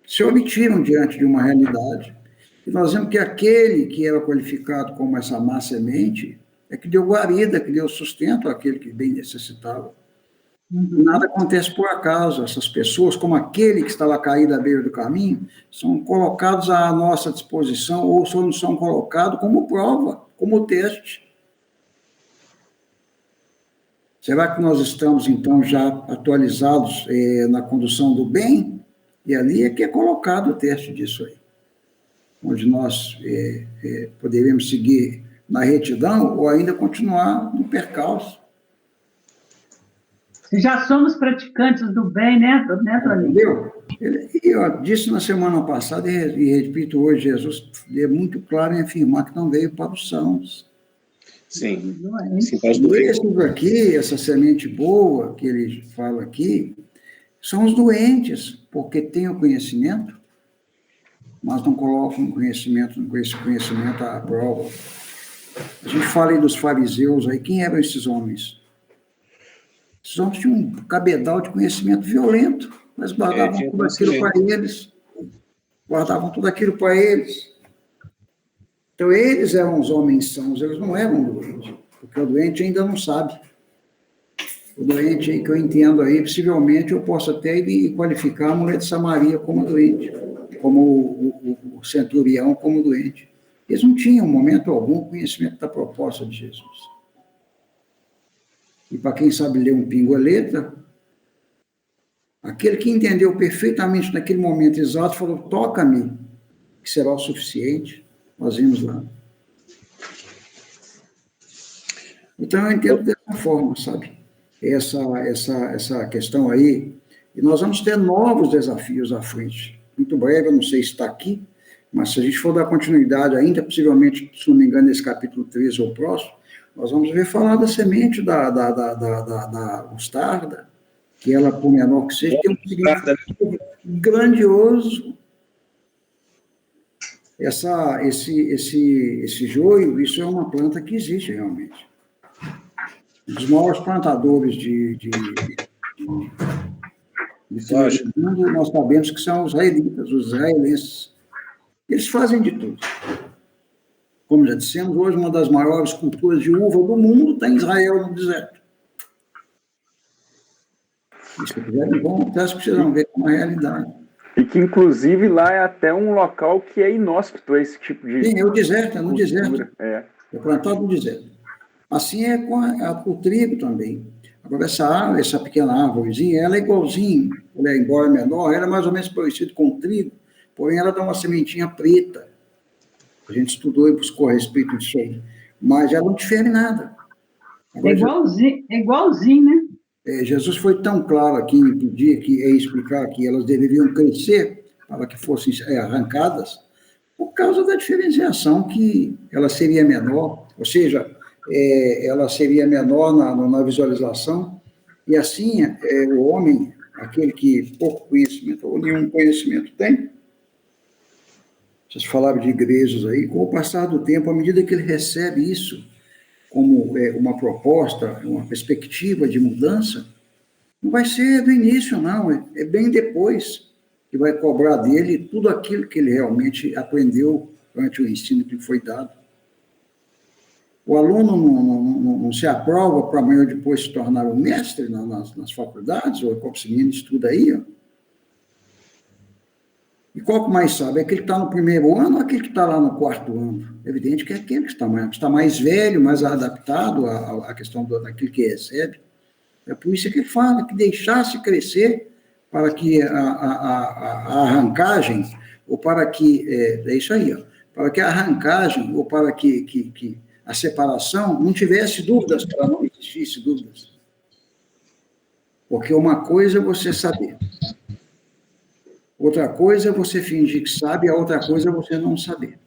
se omitiram diante de uma realidade. E nós vemos que aquele que era qualificado como essa má semente é que deu guarida, que deu sustento àquele que bem necessitava. Nada acontece por acaso. Essas pessoas, como aquele que estava caído à beira do caminho, são colocados à nossa disposição ou são colocados como prova, como teste. Será que nós estamos, então, já atualizados na condução do bem? E ali é que é colocado o teste disso aí, onde nós poderemos seguir na retidão ou ainda continuar no percalço. Já somos praticantes do bem, né, Toninho? Entendeu? Eu disse na semana passada e repito hoje, Jesus é muito claro em afirmar que não veio para os sãos. Sim. Sim, esses aqui, essa semente boa que ele fala aqui, são os doentes, porque têm o conhecimento, mas não colocam o conhecimento à prova. A gente fala aí dos fariseus, aí, quem eram esses homens? Esses homens tinham um cabedal de conhecimento violento, mas guardavam tudo aquilo para eles. Guardavam tudo aquilo para eles. Então, eles eram os homens sãos, eles não eram doentes, porque o doente ainda não sabe. O doente aí que eu entendo aí, possivelmente eu posso até qualificar a mulher de Samaria como doente, como o centurião como doente. Eles não tinham, em momento algum, conhecimento da proposta de Jesus. E para quem sabe ler um pingo a letra, aquele que entendeu perfeitamente naquele momento exato, falou, toca-me, que será o suficiente. Nós vimos lá. Então, eu entendo dessa forma, sabe? Essa questão aí. E nós vamos ter novos desafios à frente. Muito breve, eu não sei se está aqui, mas se a gente for dar continuidade ainda, possivelmente, se não me engano, nesse capítulo 13 ou próximo, nós vamos ver falar da semente da mostarda, que ela, por menor que seja, tem um significado grandioso. Esse joio, isso é uma planta que existe realmente. Um dos maiores plantadores de mundo, nós sabemos que são os israelitas, os israelenses. Eles fazem de tudo. Como já dissemos, hoje uma das maiores culturas de uva do mundo está em Israel, no deserto. Se quiserem, vão até precisam ver como é a realidade. E que, inclusive, lá é até um local que é inóspito a esse tipo de... Sim, é o deserto, é no cultura. deserto. É plantado no deserto. Assim é com o trigo também. Agora, essa pequena árvorezinha, ela é igualzinha, embora menor, ela é mais ou menos parecida com o trigo, porém ela dá uma sementinha preta. A gente estudou e buscou a respeito disso aí. Mas ela não difere nada. Agora, é igualzinho, né? Jesus foi tão claro aqui em pedir explicar que elas deveriam crescer para que fossem arrancadas, por causa da diferenciação que ela seria menor, ou seja, ela seria menor na visualização, e assim o homem, aquele que pouco conhecimento ou nenhum conhecimento tem, vocês falaram de igrejas aí, com o passar do tempo, à medida que ele recebe isso como uma proposta, uma perspectiva de mudança, não vai ser do início, não, é bem depois que vai cobrar dele tudo aquilo que ele realmente aprendeu durante o ensino que foi dado. O aluno não se aprova para amanhã depois se tornar um mestre nas faculdades, ou como esse menino estuda aí, ó. E qual que mais sabe? É aquele que está no primeiro ano ou aquele que está lá no quarto ano? É evidente que é aquele que está mais velho, mais adaptado à questão daquilo que recebe. É por isso que ele fala que deixasse crescer para que a arrancagem, ou para que... É isso aí, ó, para que a arrancagem, ou para que a separação não tivesse dúvidas, para não existisse dúvidas. Porque uma coisa é você saber. Outra coisa é você fingir que sabe, a outra coisa é você não saber.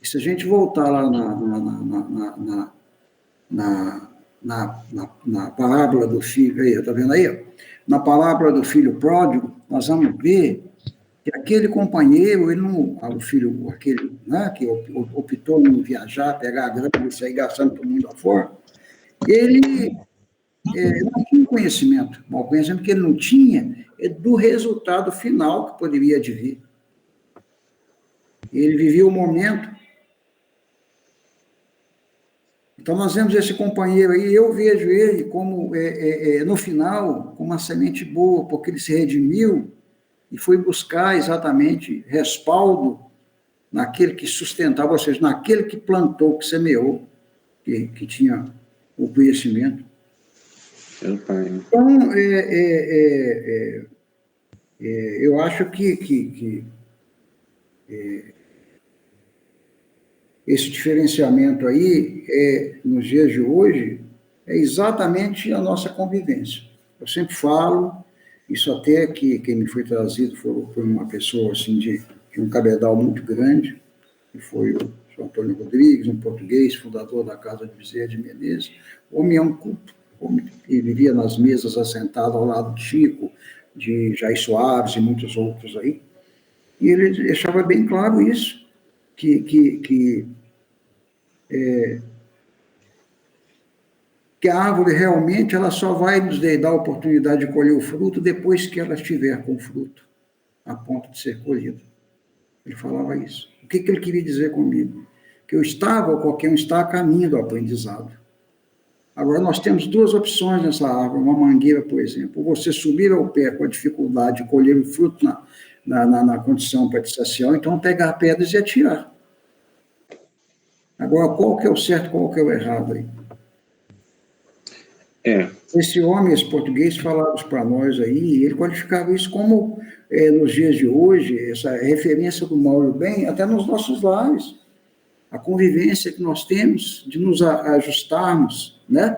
E se a gente voltar lá na parábola do filho, aí, está vendo aí? Na parábola do filho pródigo, nós vamos ver que aquele companheiro, ele não, o filho, aquele, né, que optou em viajar, pegar a grana e sair gastando todo mundo afora, ele não tinha conhecimento, mal conhecimento que ele não tinha do resultado final que poderia advir. Ele vivia o momento. Então, nós vemos esse companheiro aí, eu vejo ele como, no final, como uma semente boa, porque ele se redimiu e foi buscar exatamente respaldo naquele que sustentava, ou seja, naquele que plantou, que semeou, que tinha o conhecimento. Então, eu acho que esse diferenciamento aí, nos dias de hoje, é exatamente a nossa convivência. Eu sempre falo, isso até que quem me foi trazido foi uma pessoa assim, de um cabedal muito grande, que foi o Sr. Antônio Rodrigues, um português, fundador da Casa de Bezerra de Menezes. O homem é um culto, ele vivia nas mesas assentado ao lado de Chico, de Jair Soares e muitos outros aí. E ele deixava bem claro isso, que a árvore realmente ela só vai nos dar a oportunidade de colher o fruto depois que ela estiver com fruto, a ponto de ser colhida. Ele falava isso. O que ele queria dizer comigo? Que eu estava, ou qualquer um está, a caminho do aprendizado. Agora, nós temos duas opções nessa árvore, uma mangueira, por exemplo. Você subir ao pé com a dificuldade de colher o fruto na condição preticial, então pegar pedras e atirar. Agora, qual que é o certo, qual que é o errado aí? Esse homem, esse português, falava isso para nós aí, e ele qualificava isso como, nos dias de hoje, essa referência do mal e o bem, até nos nossos lares. A convivência que nós temos de nos ajustarmos, né?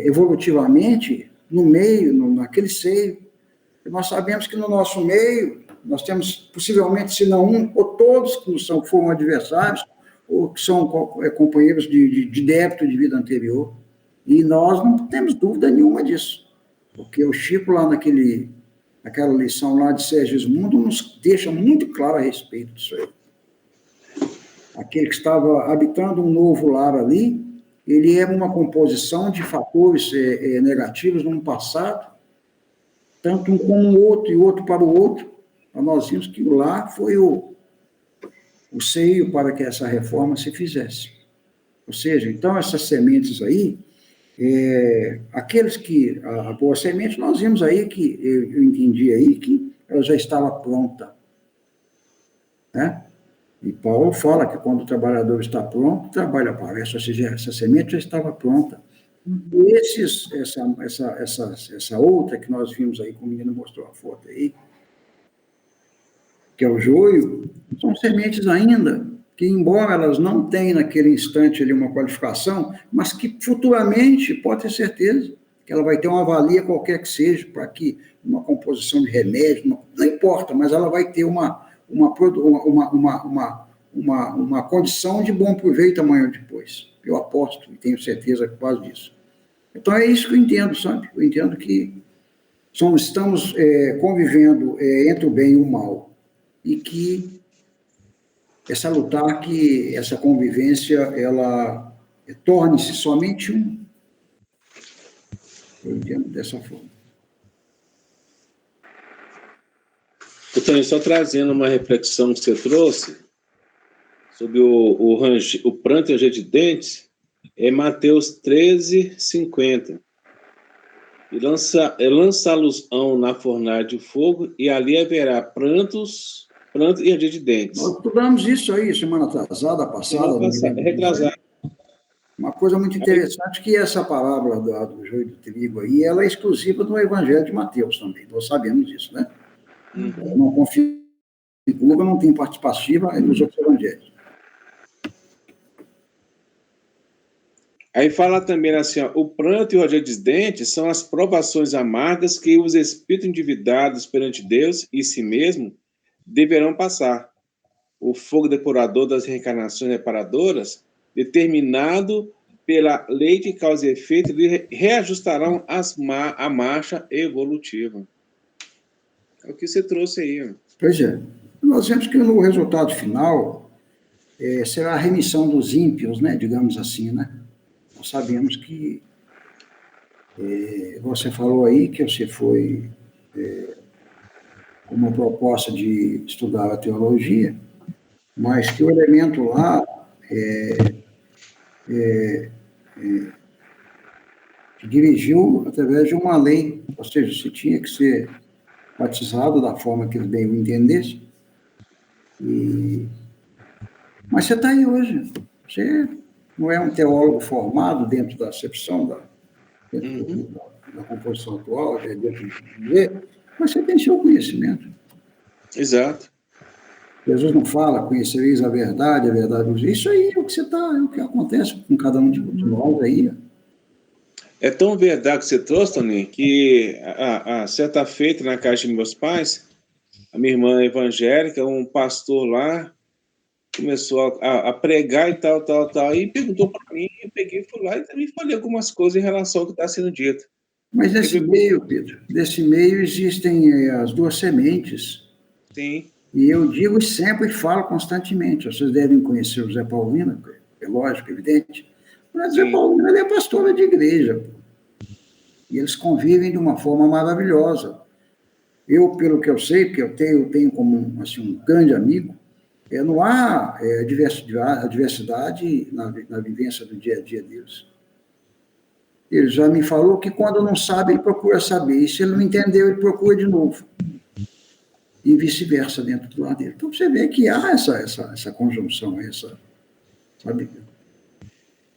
Evolutivamente, no meio, naquele seio. E nós sabemos que no nosso meio, nós temos possivelmente, se não um, ou todos que foram adversários, ou que são companheiros de débito de vida anterior. E nós não temos dúvida nenhuma disso. Porque o Chico, lá naquela lição lá de Sergismundo, nos deixa muito claro a respeito disso aí. Aquele que estava habitando um novo lar ali, ele é uma composição de fatores negativos no passado, tanto um como o outro e outro para o outro. Nós vimos que o lar foi o seio para que essa reforma se fizesse. Ou seja, então, essas sementes aí, aqueles que, a boa semente, nós vimos aí que, eu entendi aí que ela já estava pronta, né? E Paulo fala que quando o trabalhador está pronto, o trabalho aparece, ou seja, essa semente já estava pronta. E essa outra que nós vimos aí, como o menino mostrou a foto aí, que é o joio, são sementes ainda que, embora elas não tenham naquele instante ali uma qualificação, mas que futuramente, pode ter certeza, que ela vai ter uma valia qualquer que seja, para que uma composição de remédio, não importa, mas ela vai ter uma condição de bom proveito amanhã ou depois. Eu aposto e tenho certeza por causa disso. Então, é isso que eu entendo, sabe? Eu entendo que estamos convivendo entre o bem e o mal, e que essa convivência, ela torne-se somente um. Eu entendo dessa forma. Então, só trazendo uma reflexão que você trouxe sobre o pranto e ranger de dentes, é Mateus 13:50. E lançá-los na fornalha de fogo, e ali haverá pranto e ranger de dentes. Nós estudamos isso aí, semana passada. Retrasada. Uma coisa muito interessante que essa parábola do joio do trigo aí, ela é exclusiva do Evangelho de Mateus também, nós sabemos disso, né? Não configura, não tem participativa nos outros evangelhos. Aí fala também assim, ó, o pranto e o ranger de dentes são as provações amargas que os espíritos endividados perante Deus e si mesmo deverão passar. O fogo depurador das reencarnações reparadoras, determinado pela lei de causa e efeito, reajustarão a marcha evolutiva. É o que você trouxe aí. Ó. Pois é. Nós vemos que no resultado final será a remissão dos ímpios, né? Digamos assim, né? Nós sabemos que você falou aí que você foi com uma proposta de estudar a teologia, mas que o elemento lá se dirigiu através de uma lei, ou seja, você tinha que ser batizado da forma que eles bem o entendessem. Mas você está aí hoje. Você não é um teólogo formado dentro da acepção da composição atual, dentro do mas você tem seu conhecimento. Exato. Jesus não fala, conhecereis a verdade isso aí é o que você está, é o que acontece com cada um de nós aí. É tão verdade que você trouxe, Toninho, que a certa feita na casa de meus pais, a minha irmã evangélica, um pastor lá, começou a pregar e tal, e perguntou para mim, eu peguei e fui lá e também falei algumas coisas em relação ao que está sendo dito. Mas nesse meio, Pedro, nesse meio existem as duas sementes. Sim. E eu digo sempre e falo constantemente, vocês devem conhecer o Zé Paulino, é lógico, evidente, mas o Zé Paulino ele é pastor de igreja, e eles convivem de uma forma maravilhosa. Eu, pelo que eu sei, porque eu tenho como assim, um grande amigo, não há diversidade na vivência do dia a dia deles. Ele já me falou que quando não sabe, ele procura saber, e se ele não entendeu, ele procura de novo. E vice-versa dentro do lado dele. Então, você vê que há essa conjunção, sabe?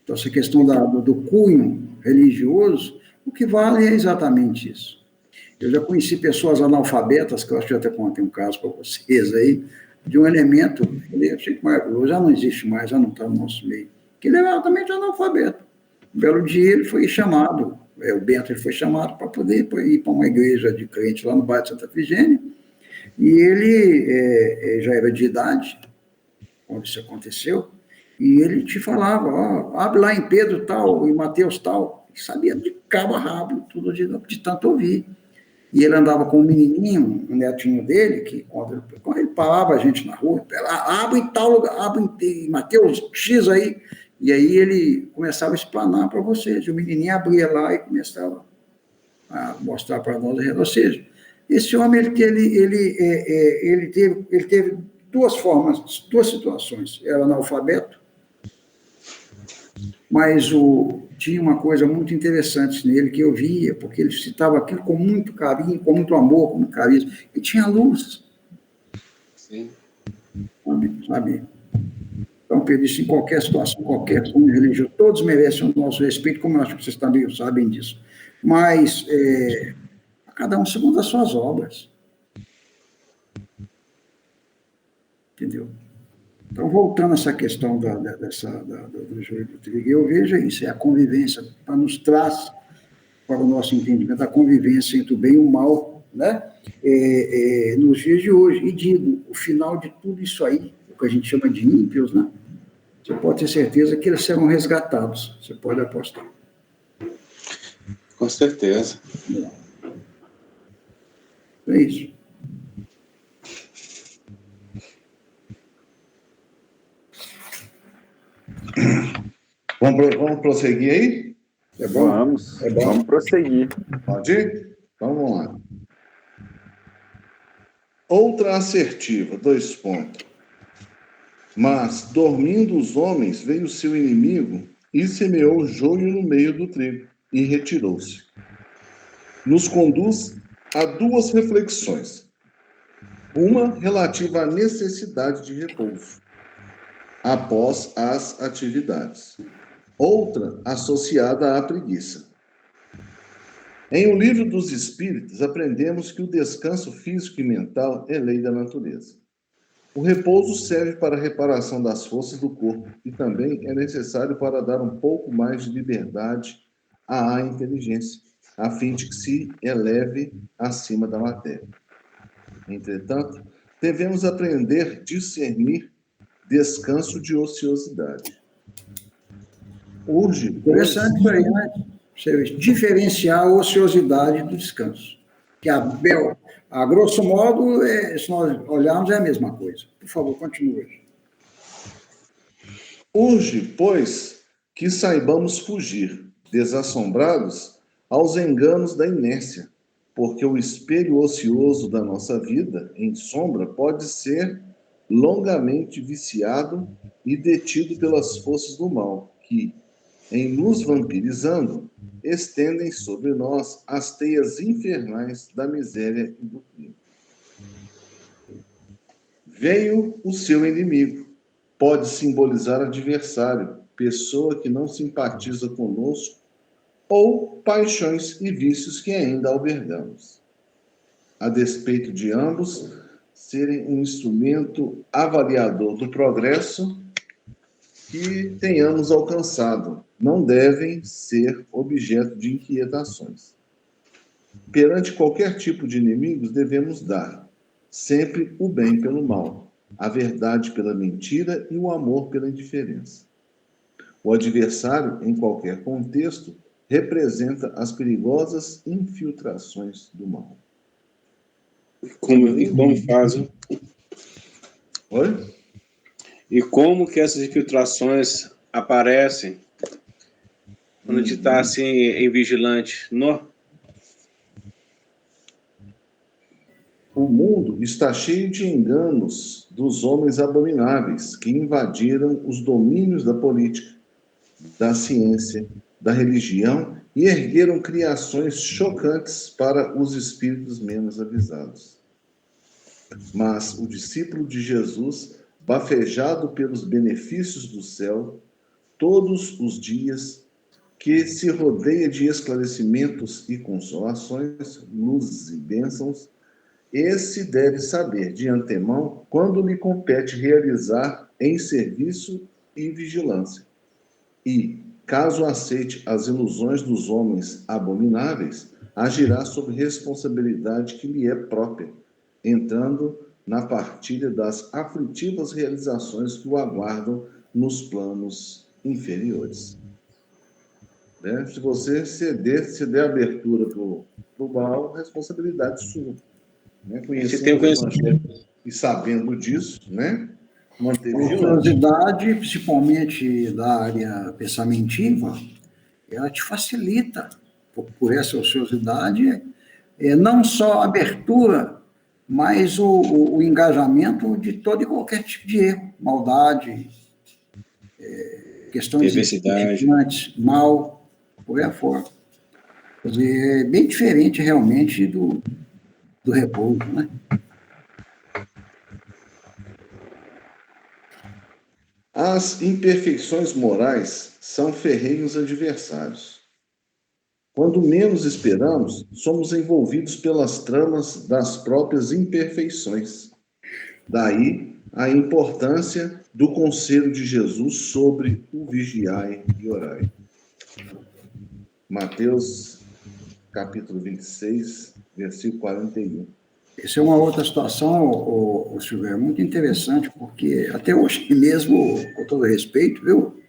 Então, essa questão do cunho religioso, o que vale é exatamente isso. Eu já conheci pessoas analfabetas, que eu acho que eu até contei um caso para vocês aí, de um elemento, eu sei que já não existe mais, já não está no nosso meio, que ele era altamente analfabeto. Um belo dia ele foi chamado, o Bento ele foi chamado para poder ir para uma igreja de crente lá no bairro de Santa Efigênia, e ele já era de idade, quando isso aconteceu, e ele te falava, abre lá em Pedro tal, em Mateus tal, e sabia de cabo a rabo, tudo de tanto ouvir. E ele andava com um menininho, um netinho dele, que quando ele parava a gente na rua, abre em tal lugar, abre em Mateus X aí, e aí ele começava a explanar para vocês, o menininho abria lá e começava a mostrar para nós, ou seja, esse homem ele teve duas formas, duas situações. Era analfabeto, mas tinha uma coisa muito interessante nele que eu via, porque ele citava aquilo com muito carinho, com muito amor, com muito carisma. E tinha luz. Sim. Sabe? Então, Pedro, isso em qualquer situação, qualquer cunho religioso, todos merecem o nosso respeito, como eu acho que vocês também sabem disso. Mas cada um segundo as suas obras. Entendeu? Então, voltando a essa questão do joio do trigo, eu vejo isso, é a convivência, para nos traz para o nosso entendimento, a convivência entre o bem e o mal, né? Nos dias de hoje. E digo, o final de tudo isso aí, o que a gente chama de ímpios, né? Você pode ter certeza que eles serão resgatados, você pode apostar. Com certeza. É isso. Vamos prosseguir aí? É bom? Vamos, É bom. vamos prosseguir. Pode ir? Então, vamos lá. Outra assertiva, 2 pontos. Mas, dormindo os homens, veio o seu inimigo e semeou joio no meio do trigo e retirou-se. Nos conduz a 2 reflexões. Uma relativa à necessidade de repouso após as atividades. Outra associada à preguiça. Em O Livro dos Espíritos, aprendemos que o descanso físico e mental é lei da natureza. O repouso serve para a reparação das forças do corpo e também é necessário para dar um pouco mais de liberdade à inteligência, a fim de que se eleve acima da matéria. Entretanto, devemos aprender a discernir descanso de ociosidade. Urge, Interessante isso aí, né? Você diferenciar a ociosidade do descanso. Que a grosso modo, se nós olharmos, é a mesma coisa. Por favor, continue. Urge, pois, que saibamos fugir, desassombrados, aos enganos da inércia, porque o espelho ocioso da nossa vida, em sombra, pode ser longamente viciado e detido pelas forças do mal, que, em nos vampirizando, estendem sobre nós as teias infernais da miséria e do crime. Veio o seu inimigo, pode simbolizar adversário, pessoa que não simpatiza conosco, ou paixões e vícios que ainda albergamos. A despeito de ambos serem um instrumento avaliador do progresso que tenhamos alcançado, não devem ser objeto de inquietações. Perante qualquer tipo de inimigos, devemos dar sempre o bem pelo mal, a verdade pela mentira e o amor pela indiferença. O adversário, em qualquer contexto, representa as perigosas infiltrações do mal. Como fazem? Oi? E como que essas infiltrações aparecem quando a gente está assim em vigilante? O mundo está cheio de enganos dos homens abomináveis que invadiram os domínios da política, da ciência, da religião e ergueram criações chocantes para os espíritos menos avisados. Mas o discípulo de Jesus, bafejado pelos benefícios do céu, todos os dias, que se rodeia de esclarecimentos e consolações, luzes e bênçãos, esse deve saber de antemão quando lhe compete realizar em serviço e vigilância. E, caso aceite as ilusões dos homens abomináveis, agirá sob responsabilidade que lhe é própria, entrando na partilha das aflitivas realizações que o aguardam nos planos inferiores. Né? Se você der abertura para o mal, responsabilidade sua. Né? Conhecendo o Evangelho e sabendo disso, né? Manter vigilante. A ociosidade, principalmente da área pensamentiva, ela te facilita, por essa ociosidade, não só a abertura, mas o engajamento de todo e qualquer tipo de erro, maldade, questões importantes, mal, por aí afora. Quer dizer, é bem diferente realmente do repouso, né? As imperfeições morais são ferrenhos adversários. Quando menos esperamos, somos envolvidos pelas tramas das próprias imperfeições. Daí a importância do conselho de Jesus sobre o vigiai e orai. Mateus, capítulo 26, versículo 41. Essa é uma outra situação, Silvério, muito interessante, porque até hoje mesmo, com todo respeito, viu?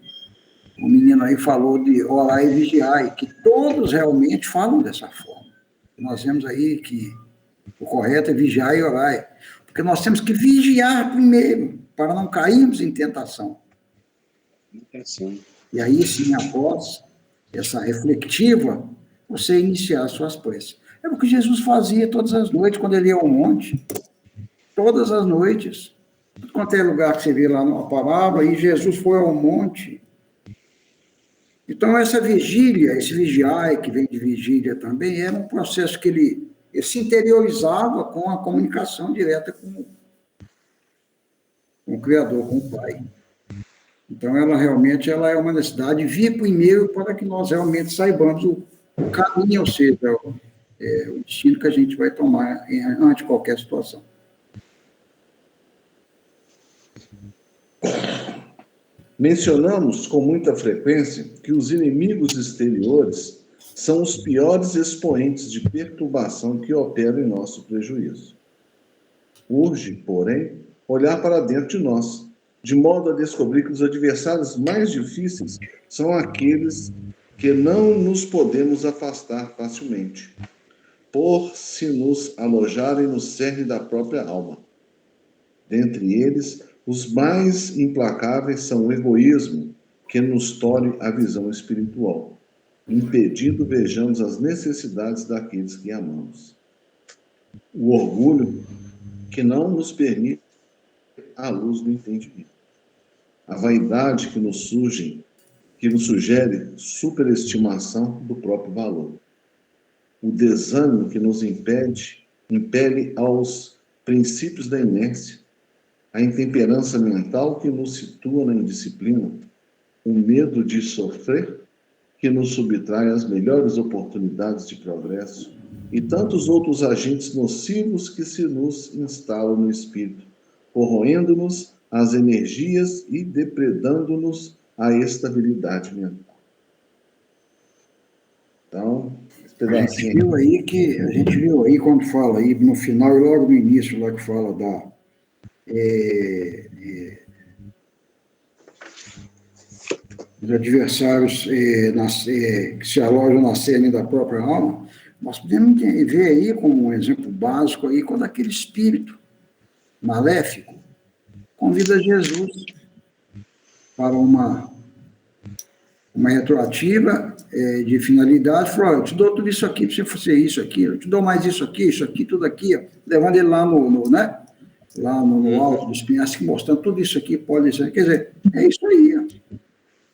O menino aí falou de orar e vigiar, e que todos realmente falam dessa forma. Nós vemos aí que o correto é vigiar e orar, porque nós temos que vigiar primeiro, para não cairmos em tentação. E aí, sim, após essa reflexiva, você iniciar as suas preces. É o que Jesus fazia todas as noites, quando ele ia ao monte. Todas as noites. Quanto é lugar que você vê lá na palavra, e Jesus foi ao monte. Então, essa vigília, esse vigiar, que vem de vigília também, era um processo que ele se interiorizava com a comunicação direta com o Criador, com o Pai. Então, ela realmente é uma necessidade de vir primeiro para que nós realmente saibamos o caminho, ou seja, o destino que a gente vai tomar ante qualquer situação. Mencionamos com muita frequência que os inimigos exteriores são os piores expoentes de perturbação que operam em nosso prejuízo. Urge, porém, olhar para dentro de nós, de modo a descobrir que os adversários mais difíceis são aqueles que não nos podemos afastar facilmente, por se nos alojarem no cerne da própria alma. Dentre eles, os mais implacáveis são o egoísmo, que nos tolhe a visão espiritual, impedindo vejamos as necessidades daqueles que amamos. O orgulho, que não nos permite a luz do entendimento. A vaidade que nos sugere superestimação do próprio valor. O desânimo que nos impele aos princípios da inércia. A intemperança mental que nos situa na indisciplina. O medo de sofrer que nos subtrai as melhores oportunidades de progresso. E tantos outros agentes nocivos que se nos instalam no espírito, corroendo-nos as energias e depredando-nos a estabilidade mental. Então, esse pedacinho. A gente viu aí quando fala aí no final e logo no início lá que fala dos adversários que se alojam na cerne da própria alma. Nós podemos ver aí como um exemplo básico aí quando aquele espírito maléfico convida Jesus para uma retroativa de finalidade, falou, eu te dou tudo isso aqui para você fazer isso, aquilo, eu te dou mais isso aqui, tudo aqui, ó, levando ele lá lá no alto dos penhascos, mostrando tudo isso aqui, pode ser, quer dizer, é isso aí, ó.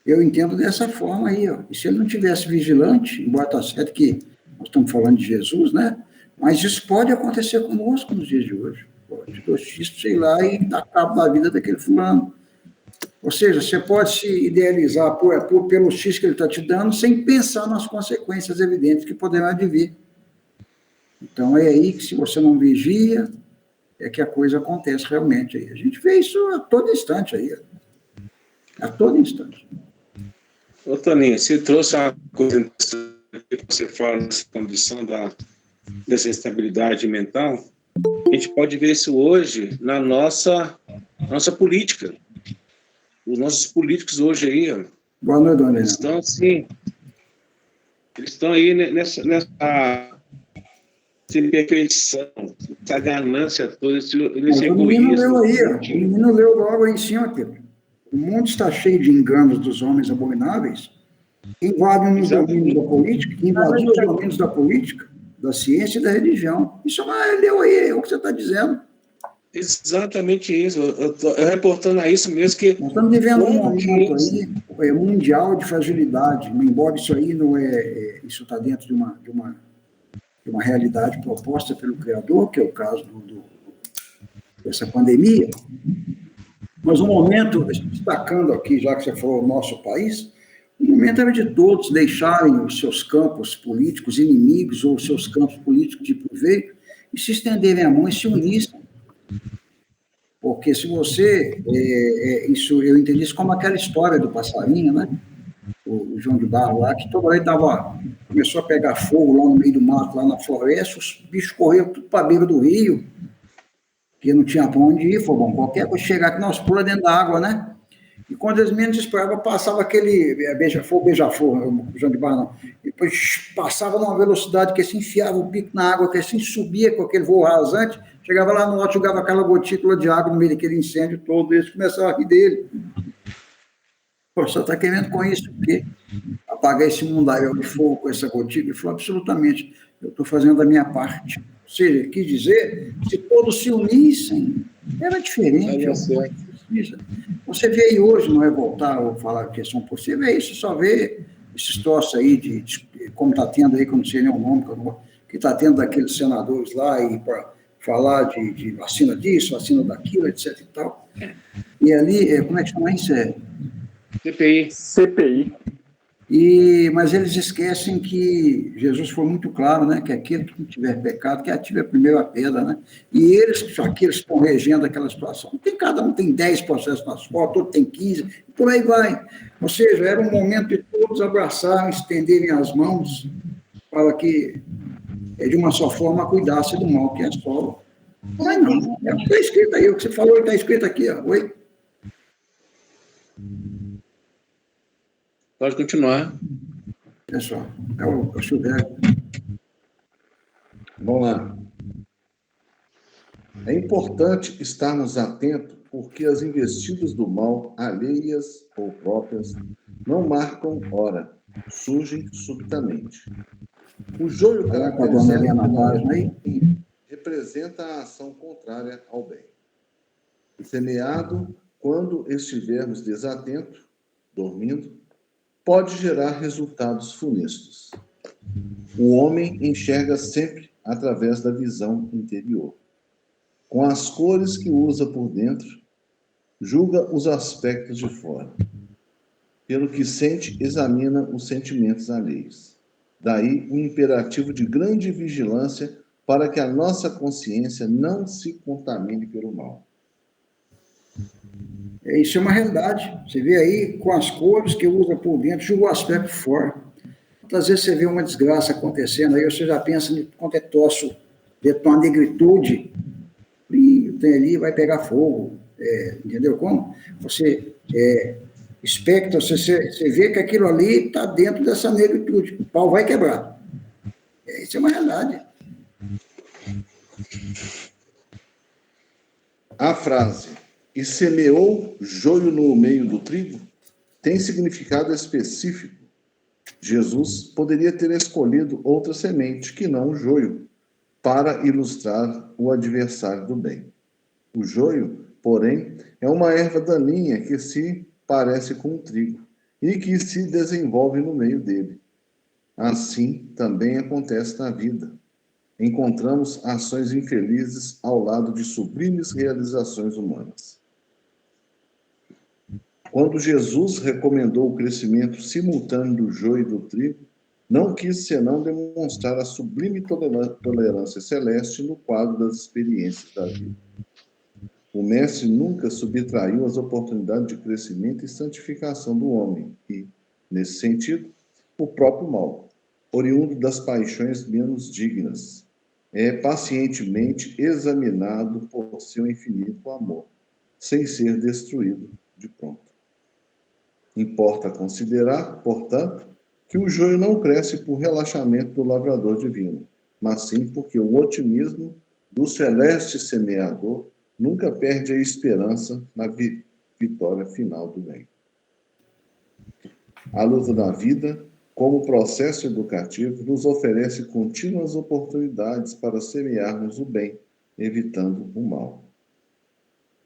Eu entendo dessa forma aí, ó. E se ele não tivesse vigilante, embora está certo que nós estamos falando de Jesus, né? Mas isso pode acontecer conosco nos dias de hoje. Pode ter X, sei lá, e dar cabo da vida daquele fulano. Ou seja, você pode se idealizar pelo X que ele está te dando, sem pensar nas consequências evidentes que poderão advir. Então, é aí que, se você não vigia, é que a coisa acontece realmente aí. A gente vê isso a todo instante aí. A todo instante. Ô, Toninho, você trouxe uma coisa que você fala nessa condição dessa instabilidade mental. A gente pode ver isso hoje na nossa política. Os nossos políticos hoje aí, ó, boa noite, dona Helena. Estão assim, eles estão aí nessa perfeição, essa ganância toda, esse egoísmo. O menino leu aí, ó. O menino leu logo aí em cima, Pedro. O mundo está cheio de enganos dos homens abomináveis, que invadem os domínios da política, que invadem os domínios da política, da ciência e da religião. Isso leu aí, é o que você está dizendo. Exatamente isso. Eu estou reportando a isso mesmo que... Nós estamos vivendo um momento aí mundial de fragilidade, embora isso aí não isso está dentro de uma realidade proposta pelo Criador, que é o caso dessa pandemia. Mas o momento, destacando aqui, já que você falou nosso país, o momento era de todos deixarem os seus campos políticos inimigos ou os seus campos políticos de proveito e se estenderem a mão e se unissem. Porque se você... eu entendi isso como aquela história do passarinho, né? O João de Barro lá, que toda hora começou a pegar fogo lá no meio do mato, lá na floresta, os bichos correram tudo para a beira do rio, porque não tinha para onde ir, foi bom, qualquer coisa chegar aqui, nós pula dentro da água, né? E quando eles menos esperavam, passava aquele beija-flor, o João de Barro não, e depois passava numa velocidade que assim, enfiava o bico na água, que assim subia com aquele voo rasante, chegava lá no alto, jogava aquela gotícula de água no meio daquele incêndio todo, eles começavam a rir dele. Pô, só está querendo com isso, porque apagar esse mundaréu de fogo com essa gotícula? Ele falou, absolutamente, eu estou fazendo a minha parte. Ou seja, quis dizer, se todos se unissem, era diferente. Você vê aí hoje, não é voltar ou falar que são você vê isso, só vê esses troços aí, de como está tendo aí, que eu não sei nem o nome, que está tendo daqueles senadores lá, e para falar de vacina disso, vacina daquilo, etc e tal. E ali, como é que chama isso? CPI. Mas eles esquecem que Jesus foi muito claro, né? Que aquele que não tiver pecado, que atire a primeira pedra, né? E eles, aqueles que estão regendo aquela situação, cada um tem 10 processos nas costas, outro tem 15, e por aí vai. Ou seja, era um momento de todos abraçarem, estenderem as mãos, para que, de uma só forma, cuidasse do mal que é solo. Mas não, está escrito aí, o que você falou está escrito aqui, ó. Oi? Pode continuar. Pessoal, é o Silvério. Vamos lá. É importante estarmos atentos porque as investidas do mal, alheias ou próprias, não marcam hora, surgem subitamente. O joio representa a ação contrária ao bem. Semeado quando estivermos desatentos, dormindo, pode gerar resultados funestos. O homem enxerga sempre através da visão interior. Com as cores que usa por dentro, julga os aspectos de fora. Pelo que sente, examina os sentimentos alheios. Daí o imperativo de grande vigilância para que a nossa consciência não se contamine pelo mal. Isso é uma realidade. Você vê aí, com as cores que usa por dentro, julga o aspecto fora. Muitas vezes você vê uma desgraça acontecendo, aí você já pensa quanto é tosso, uma negritude, e tem ali, vai pegar fogo. Entendeu como? Você expecta, você vê que aquilo ali está dentro dessa negritude. O pau vai quebrar. Isso é uma realidade. A frase, e semeou joio no meio do trigo, tem significado específico. Jesus poderia ter escolhido outra semente, que não o joio, para ilustrar o adversário do bem. O joio, porém, é uma erva daninha que se parece com o trigo e que se desenvolve no meio dele. Assim também acontece na vida. Encontramos ações infelizes ao lado de sublimes realizações humanas. Quando Jesus recomendou o crescimento simultâneo do joio e do trigo, não quis senão demonstrar a sublime tolerância celeste no quadro das experiências da vida. O mestre nunca subtraiu as oportunidades de crescimento e santificação do homem e, nesse sentido, o próprio mal, oriundo das paixões menos dignas, é pacientemente examinado por seu infinito amor, sem ser destruído de pronto. Importa considerar, portanto, que o joio não cresce por relaxamento do lavrador divino, mas sim porque o otimismo do celeste semeador nunca perde a esperança na vitória final do bem. A luta da vida, como processo educativo, nos oferece contínuas oportunidades para semearmos o bem, evitando o mal.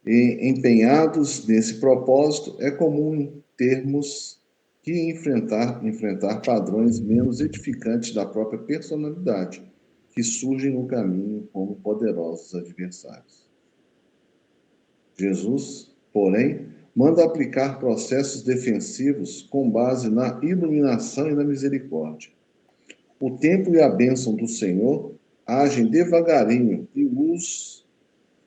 E, empenhados nesse propósito, é comum termos que enfrentar padrões menos edificantes da própria personalidade, que surgem no caminho como poderosos adversários. Jesus, porém, manda aplicar processos defensivos com base na iluminação e na misericórdia. O tempo e a bênção do Senhor agem devagarinho e os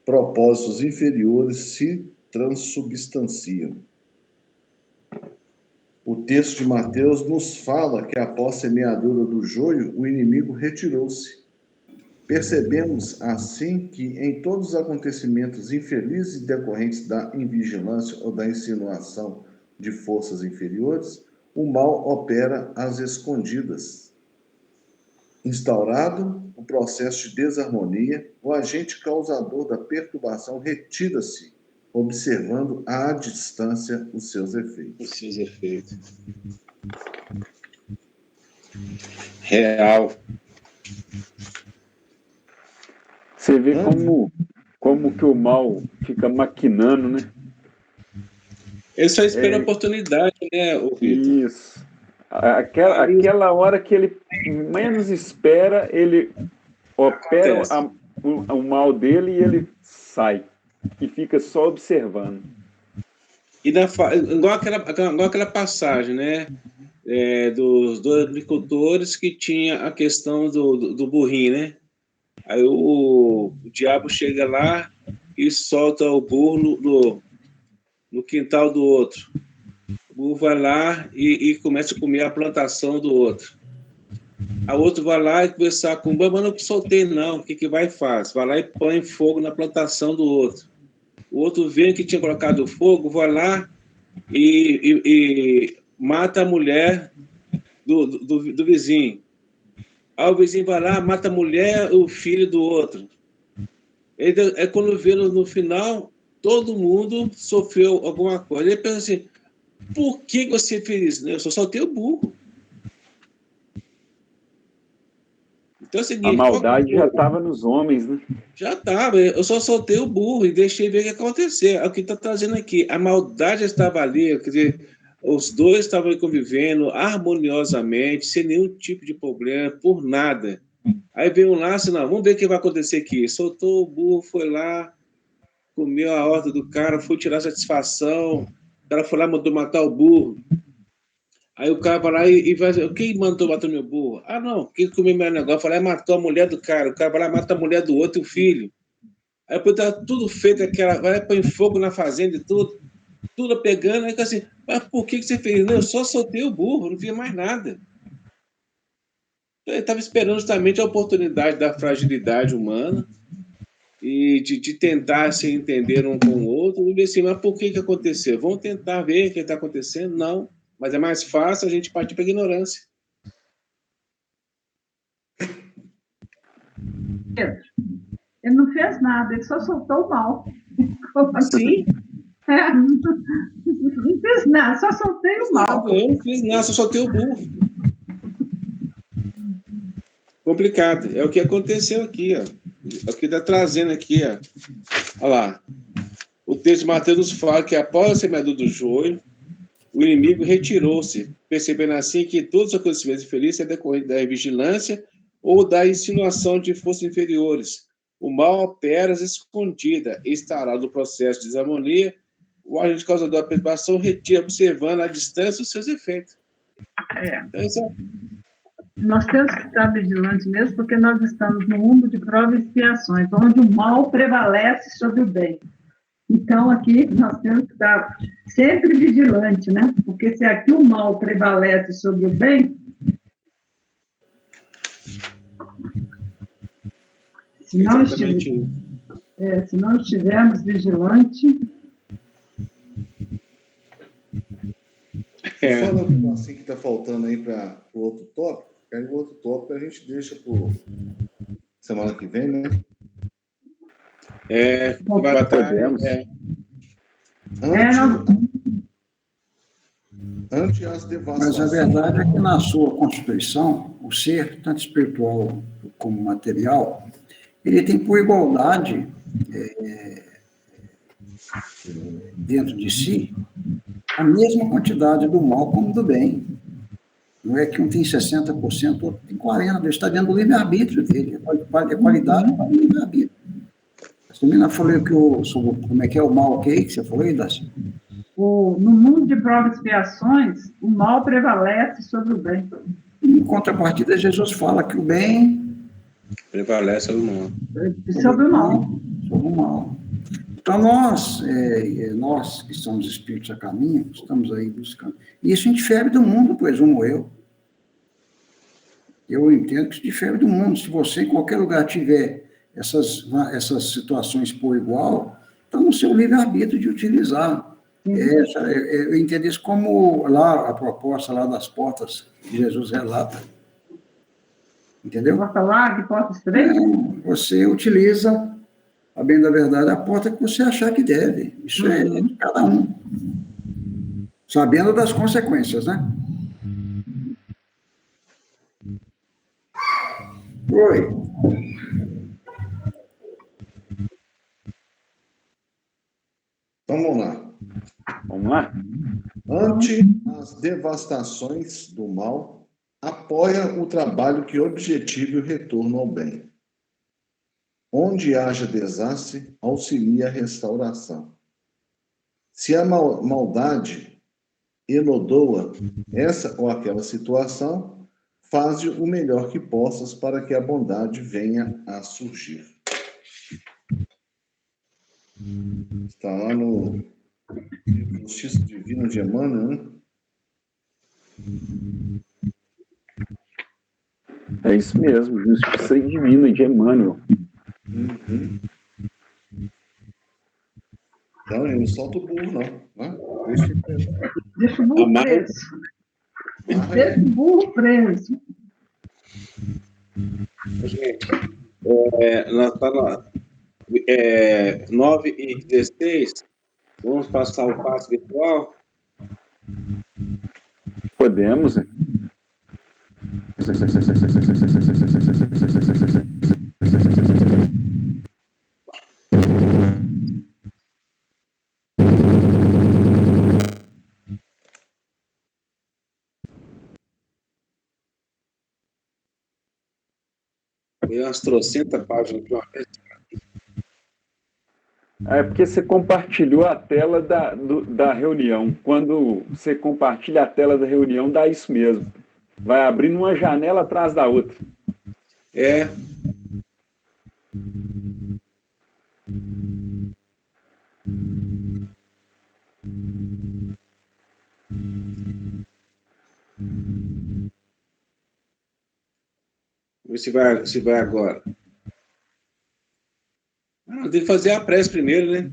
propósitos inferiores se transubstanciam. O texto de Mateus nos fala que após a semeadura do joio, o inimigo retirou-se. Percebemos, assim, que em todos os acontecimentos infelizes decorrentes da invigilância ou da insinuação de forças inferiores, o mal opera às escondidas. Instaurado o processo de desarmonia, o agente causador da perturbação retira-se, observando à distância os seus efeitos. Real. Você vê como que o mal fica maquinando, né? Ele só espera a oportunidade, né, Vitor? Isso. Aquela hora que ele menos espera, ele opera o mal dele e ele sai. E fica só observando. E igual aquela passagem, né? dos dois agricultores que tinha a questão do burrinho, né? Aí o diabo chega lá e solta o burro no quintal do outro. O burro vai lá e começa a comer a plantação do outro. A outro vai lá e conversar com o burro, mas não soltei não, o que vai e faz? Vai lá e põe fogo na plantação do outro. O outro vê que tinha colocado fogo, vai lá e mata a mulher do vizinho. Aí o vizinho vai lá, mata a mulher, o filho do outro. É quando vê no final, todo mundo sofreu alguma coisa. Ele pensa assim, por que você fez isso? Eu só soltei o burro. Então é o A seguinte, maldade já estava nos homens, né? já estava, eu só soltei o burro e deixei ver o que aconteceu. É o que está trazendo aqui. A maldade estava ali, quer dizer, os dois estavam convivendo harmoniosamente, sem nenhum tipo de problema, por nada. Aí veio um laço, não, vamos ver o que vai acontecer aqui. Soltou o burro, foi lá, comeu a horta do cara, foi tirar satisfação. O cara foi lá, mandou matar o burro. Aí o cara vai lá e vai dizer, quem mandou matar meu burro? Ah, não, quem comeu meu negócio? Foi lá e matou a mulher do cara. O cara vai lá e mata a mulher do outro e o filho. Aí depois tá tudo feito, vai lá e põe fogo na fazenda e tudo pegando. Aí fica assim, mas por que você fez? Não, eu só soltei o burro, não via mais nada. Ele estava esperando justamente a oportunidade da fragilidade humana e de tentar se entender um com o outro e ver assim, mas por que aconteceu? Vamos tentar ver o que está acontecendo? Não, mas é mais fácil a gente partir para a ignorância. Ele não fez nada, ele só soltou o mal. Sim. Não fiz nada, só soltei o mal. Eu não fiz nada, só soltei o burro. Complicado. É o que aconteceu aqui, ó. É o que está trazendo aqui, ó. Olha lá. O texto de Mateus nos fala que após a semeadura do joio, o inimigo retirou-se, percebendo assim que todos os acontecimentos infelizes é decorrente da vigilância ou da insinuação de forças inferiores. O mal opera escondida, estará no processo de desarmonia, o agente causador da perturbação retira, observando à distância os seus efeitos. Então, Nós temos que estar vigilantes mesmo, porque nós estamos no mundo de provas e expiações, onde o mal prevalece sobre o bem. Então, aqui, nós temos que estar sempre vigilante, né? Porque se aqui o mal prevalece sobre o bem, se não estivermos vigilantes... Só um negocinho que está faltando aí para o outro tópico, aí o outro tópico a gente deixa para semana que vem, né? Vai estar... Ante as devastações. Mas a verdade é que na sua constituição, o ser, tanto espiritual como material, ele tem por igualdade dentro de si a mesma quantidade do mal como do bem. Não é que um tem 60%, outro tem 40%. Ele está dentro do livre-arbítrio dele. É qualidade para o livre-arbítrio. Você também falou que como é que é o mal, que você falou aí, Dácia? No mundo de provas e expiações, o mal prevalece sobre o bem. Em contrapartida, Jesus fala que o bem prevalece sobre o mal. Sobre o mal. Sobre o mal. Então, nós que somos espíritos a caminho, estamos aí buscando. E isso indifere do mundo, presumo eu. Eu entendo que isso difere do mundo. Se você, em qualquer lugar, tiver essas situações por igual, está no seu livre-arbítrio de utilizar. Eu entendo isso como lá a proposta lá das portas que Jesus relata. Entendeu? Porta larga e porta estreita? Você utiliza, a bem da verdade, a porta que você achar que deve. Isso é de cada um. Sabendo das consequências, né? Oi. Então, vamos lá. Vamos lá? Ante as devastações do mal, apoia o trabalho que objetive o retorno ao bem. Onde haja desastre, auxilia a restauração. Se a maldade enodoa essa ou aquela situação, faze o melhor que possas para que a bondade venha a surgir. Está lá no Justiça Divina de Emmanuel, né? É isso mesmo, Justiça Divina de Emmanuel. Uhum. Então, eu não solto o burro, não. Né? Deixa o burro preso. Deixa o burro preso. Gente, nós tá lá, 9h16, vamos passar o passe virtual? Podemos. Foi umas 300 páginas de uma vez. É porque você compartilhou a tela da reunião. Quando você compartilha a tela da reunião, dá isso mesmo. Vai abrindo uma janela atrás da outra. É. Vamos ver se vai agora. Tem que fazer a prece primeiro, né?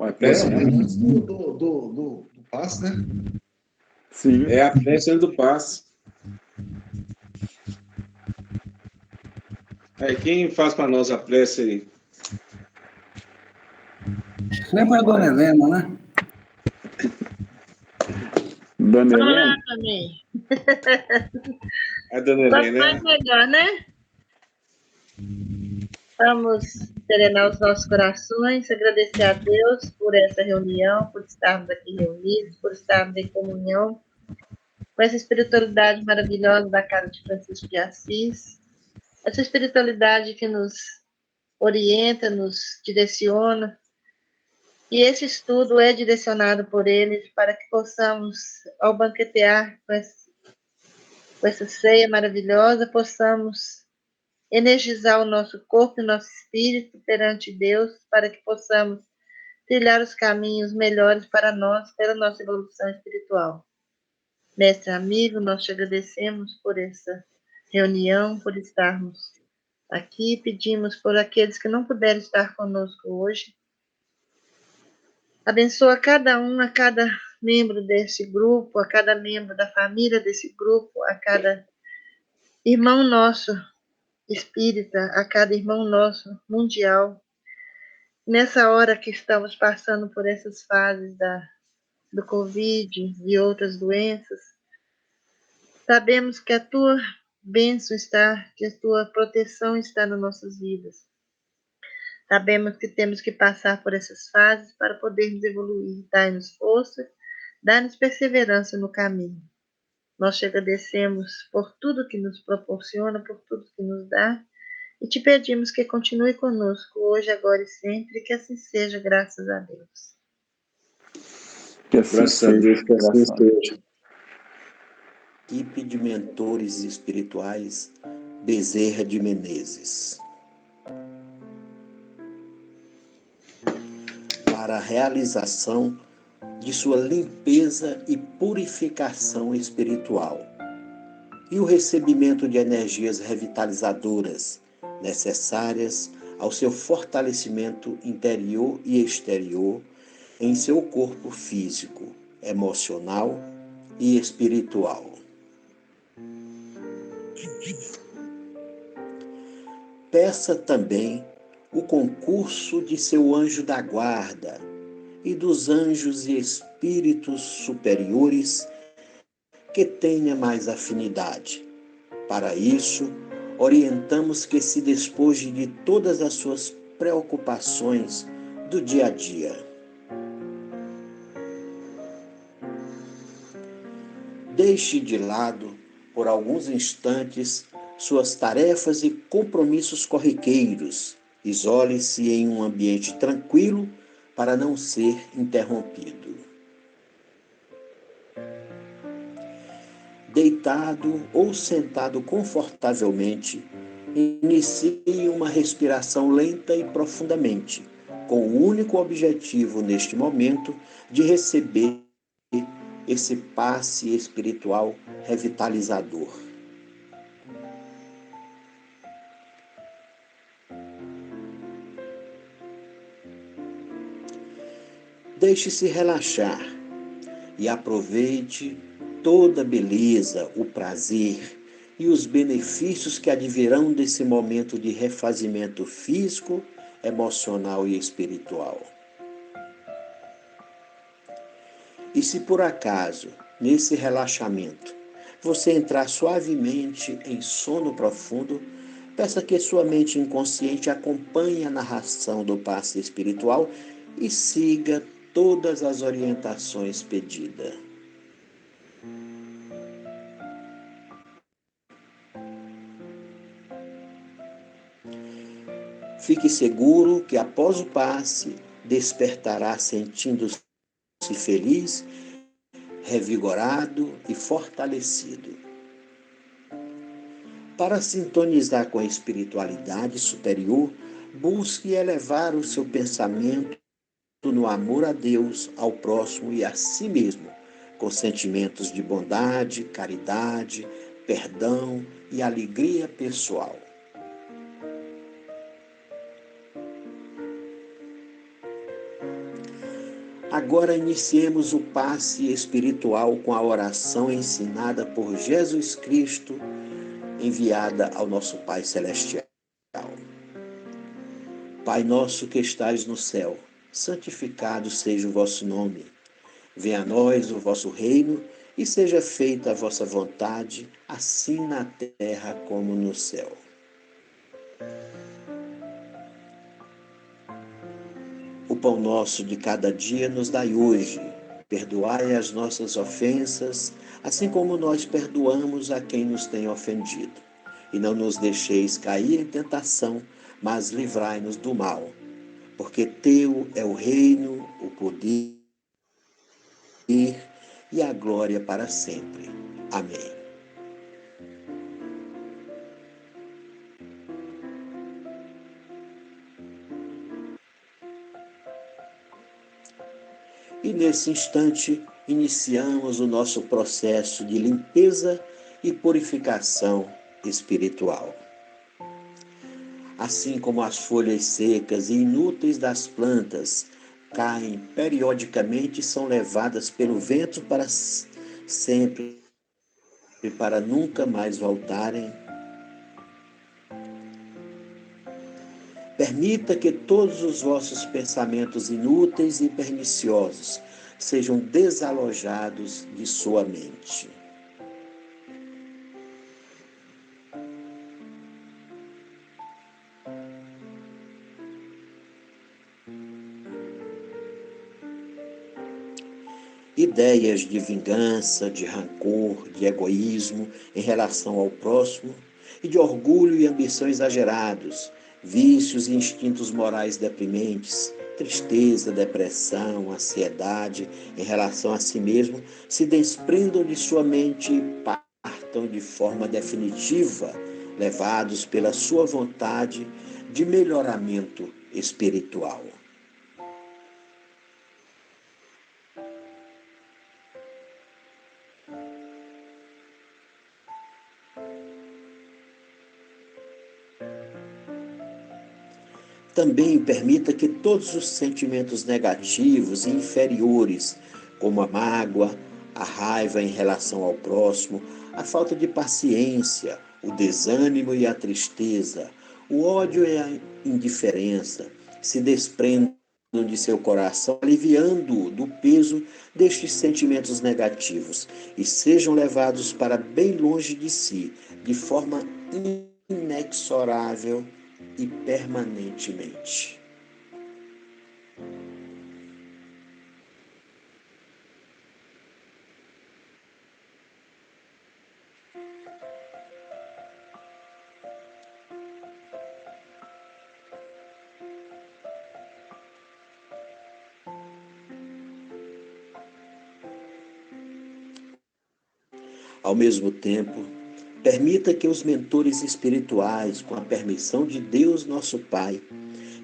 A prece Antes do passe, né? Sim. é a prece antes do passe. Aí, quem faz para nós a prece aí? Sempre a dona Helena, né? Dona Vamos lá Helena? também. A dona Helena, Vai né? melhor, né? Vamos serenar os nossos corações, agradecer a Deus por essa reunião, por estarmos aqui reunidos, por estarmos em comunhão com essa espiritualidade maravilhosa da casa de Francisco de Assis, essa espiritualidade que nos orienta, nos direciona, e esse estudo é direcionado por eles para que possamos, ao banquetear com essa ceia maravilhosa, possamos energizar o nosso corpo e o nosso espírito perante Deus, para que possamos trilhar os caminhos melhores para nós, pela nossa evolução espiritual. Mestre amigo, nós te agradecemos por essa reunião, por estarmos aqui, pedimos por aqueles que não puderam estar conosco hoje. Abençoa cada um, a cada membro desse grupo, a cada membro da família desse grupo, a cada irmão nosso espírita, a cada irmão nosso mundial. Nessa hora que estamos passando por essas fases do Covid e outras doenças, sabemos que a tua bênção está, que a tua proteção está nas nossas vidas. Sabemos que temos que passar por essas fases para podermos evoluir. Dai-nos força, dai-nos perseverança no caminho. Nós te agradecemos por tudo que nos proporciona, por tudo que nos dá, e te pedimos que continue conosco hoje, agora e sempre, e que assim seja, graças a Deus. Que assim Graças a Deus, que assim seja. Equipe de mentores espirituais Bezerra de Menezes. Para a realização de sua limpeza e purificação espiritual e o recebimento de energias revitalizadoras necessárias ao seu fortalecimento interior e exterior em seu corpo físico, emocional e espiritual. Peça também o concurso de seu anjo da guarda e dos anjos e espíritos superiores que tenha mais afinidade. Para isso, orientamos que se despoje de todas as suas preocupações do dia a dia. Deixe de lado, por alguns instantes, suas tarefas e compromissos corriqueiros. Isole-se em um ambiente tranquilo, para não ser interrompido. Deitado ou sentado confortavelmente, inicie uma respiração lenta e profundamente, com o único objetivo neste momento de receber esse passe espiritual revitalizador. Deixe-se relaxar e aproveite toda a beleza, o prazer e os benefícios que advirão desse momento de refazimento físico, emocional e espiritual. E se por acaso, nesse relaxamento, você entrar suavemente em sono profundo, peça que sua mente inconsciente acompanhe a narração do passe espiritual e siga todas as orientações pedidas. Fique seguro que após o passe, despertará sentindo-se feliz, revigorado e fortalecido. Para sintonizar com a espiritualidade superior, busque elevar o seu pensamento no amor a Deus, ao próximo e a si mesmo, com sentimentos de bondade, caridade, perdão e alegria pessoal. Agora iniciemos o passe espiritual com a oração ensinada por Jesus Cristo, enviada ao nosso Pai Celestial. Pai nosso que estais no céu, santificado seja o vosso nome. Venha a nós o vosso reino e seja feita a vossa vontade, assim na terra como no céu. O pão nosso de cada dia nos dai hoje. Perdoai as nossas ofensas, assim como nós perdoamos a quem nos tem ofendido. E não nos deixeis cair em tentação, mas livrai-nos do mal. Porque teu é o reino, o poder e a glória para sempre. Amém. E nesse instante, iniciamos o nosso processo de limpeza e purificação espiritual. Assim como as folhas secas e inúteis das plantas caem periodicamente e são levadas pelo vento para sempre, e para nunca mais voltarem, permita que todos os vossos pensamentos inúteis e perniciosos sejam desalojados de sua mente. Ideias de vingança, de rancor, de egoísmo em relação ao próximo e de orgulho e ambição exagerados, vícios e instintos morais deprimentes, tristeza, depressão, ansiedade em relação a si mesmo, se desprendam de sua mente e partam de forma definitiva, levados pela sua vontade de melhoramento espiritual. Também permita que todos os sentimentos negativos e inferiores, como a mágoa, a raiva em relação ao próximo, a falta de paciência, o desânimo e a tristeza, o ódio e a indiferença, se desprendam de seu coração, aliviando-o do peso destes sentimentos negativos e sejam levados para bem longe de si, de forma inexorável e permanentemente. Ao mesmo tempo, permita que os mentores espirituais, com a permissão de Deus nosso Pai,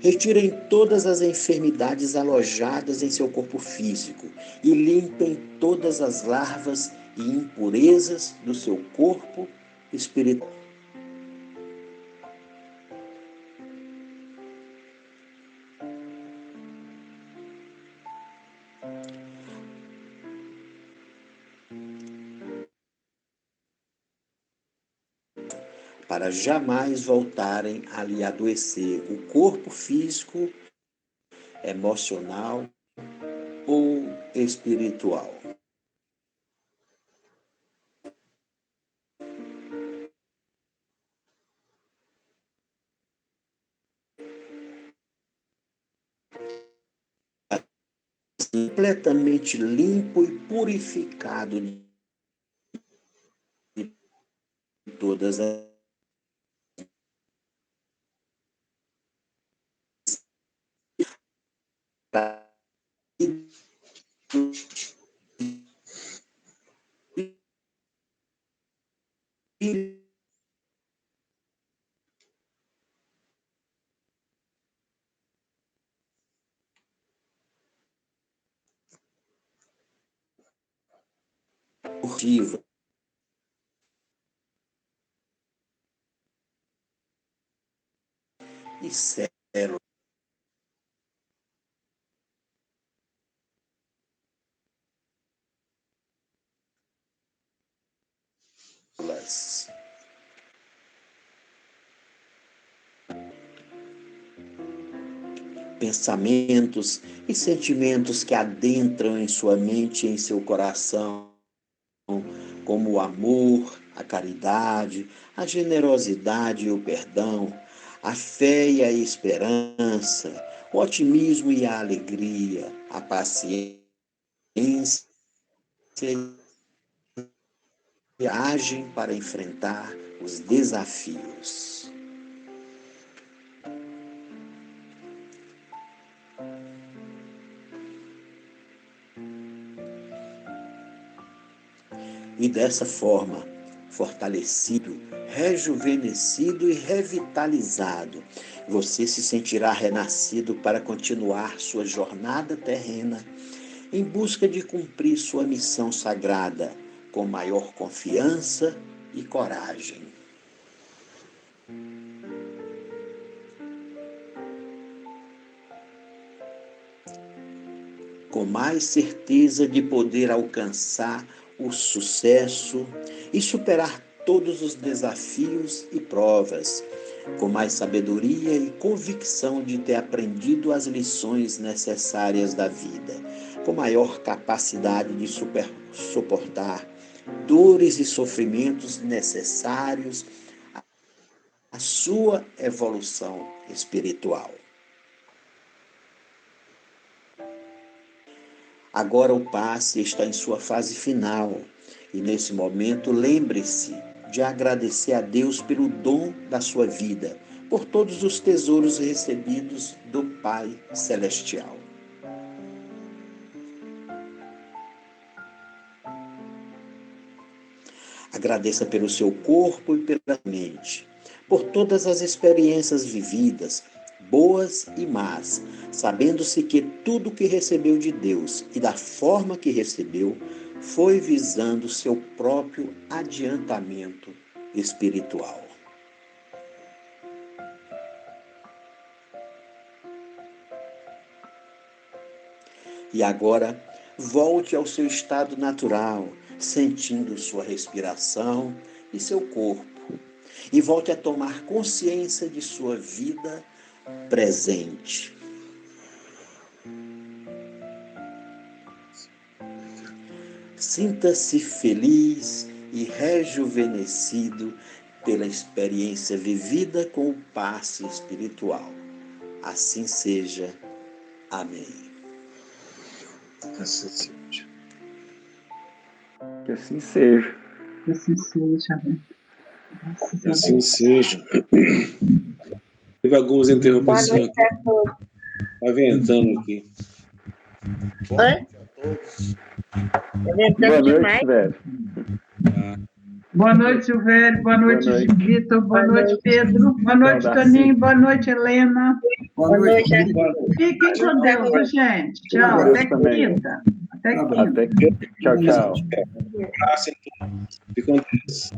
retirem todas as enfermidades alojadas em seu corpo físico e limpem todas as larvas e impurezas do seu corpo espiritual. Para jamais voltarem a lhe adoecer o corpo físico, emocional ou espiritual. Completamente limpo e purificado de todas as furtiva e células. Pensamentos e sentimentos que adentram em sua mente e em seu coração, como o amor, a caridade, a generosidade e o perdão, a fé e a esperança, o otimismo e a alegria, a paciência e agem para enfrentar os desafios. E dessa forma, fortalecido, rejuvenescido e revitalizado, você se sentirá renascido para continuar sua jornada terrena em busca de cumprir sua missão sagrada com maior confiança e coragem. Com mais certeza de poder alcançar o sucesso e superar todos os desafios e provas, com mais sabedoria e convicção de ter aprendido as lições necessárias da vida, com maior capacidade de suportar dores e sofrimentos necessários à sua evolução espiritual. Agora o passe está em sua fase final e nesse momento lembre-se de agradecer a Deus pelo dom da sua vida, por todos os tesouros recebidos do Pai Celestial. Agradeça pelo seu corpo e pela mente, por todas as experiências vividas, boas e más, sabendo-se que tudo que recebeu de Deus e da forma que recebeu foi visando seu próprio adiantamento espiritual. E agora, volte ao seu estado natural, sentindo sua respiração e seu corpo, e volte a tomar consciência de sua vida presente. Sinta-se feliz e rejuvenescido pela experiência vivida com o passe espiritual. Assim seja. Amém. Assim seja. Que assim seja. Que assim seja. Que assim seja. Teve algumas interrupções aqui. Está ventando aqui. Oi? todos. Boa noite, velho. Boa noite, Silvério. Boa noite, Boa noite. Vitor. Boa Boa noite, noite. Pedro. Boa noite, Darcy. Toninho. Boa noite, Helena. Boa Boa noite. noite. Fiquem com Deus, viu, gente? Tchau. Com Até Deus também. quinta. Até Tá bom. quinta. Até tchau, tchau. Um abraço, então. Fique com Deus.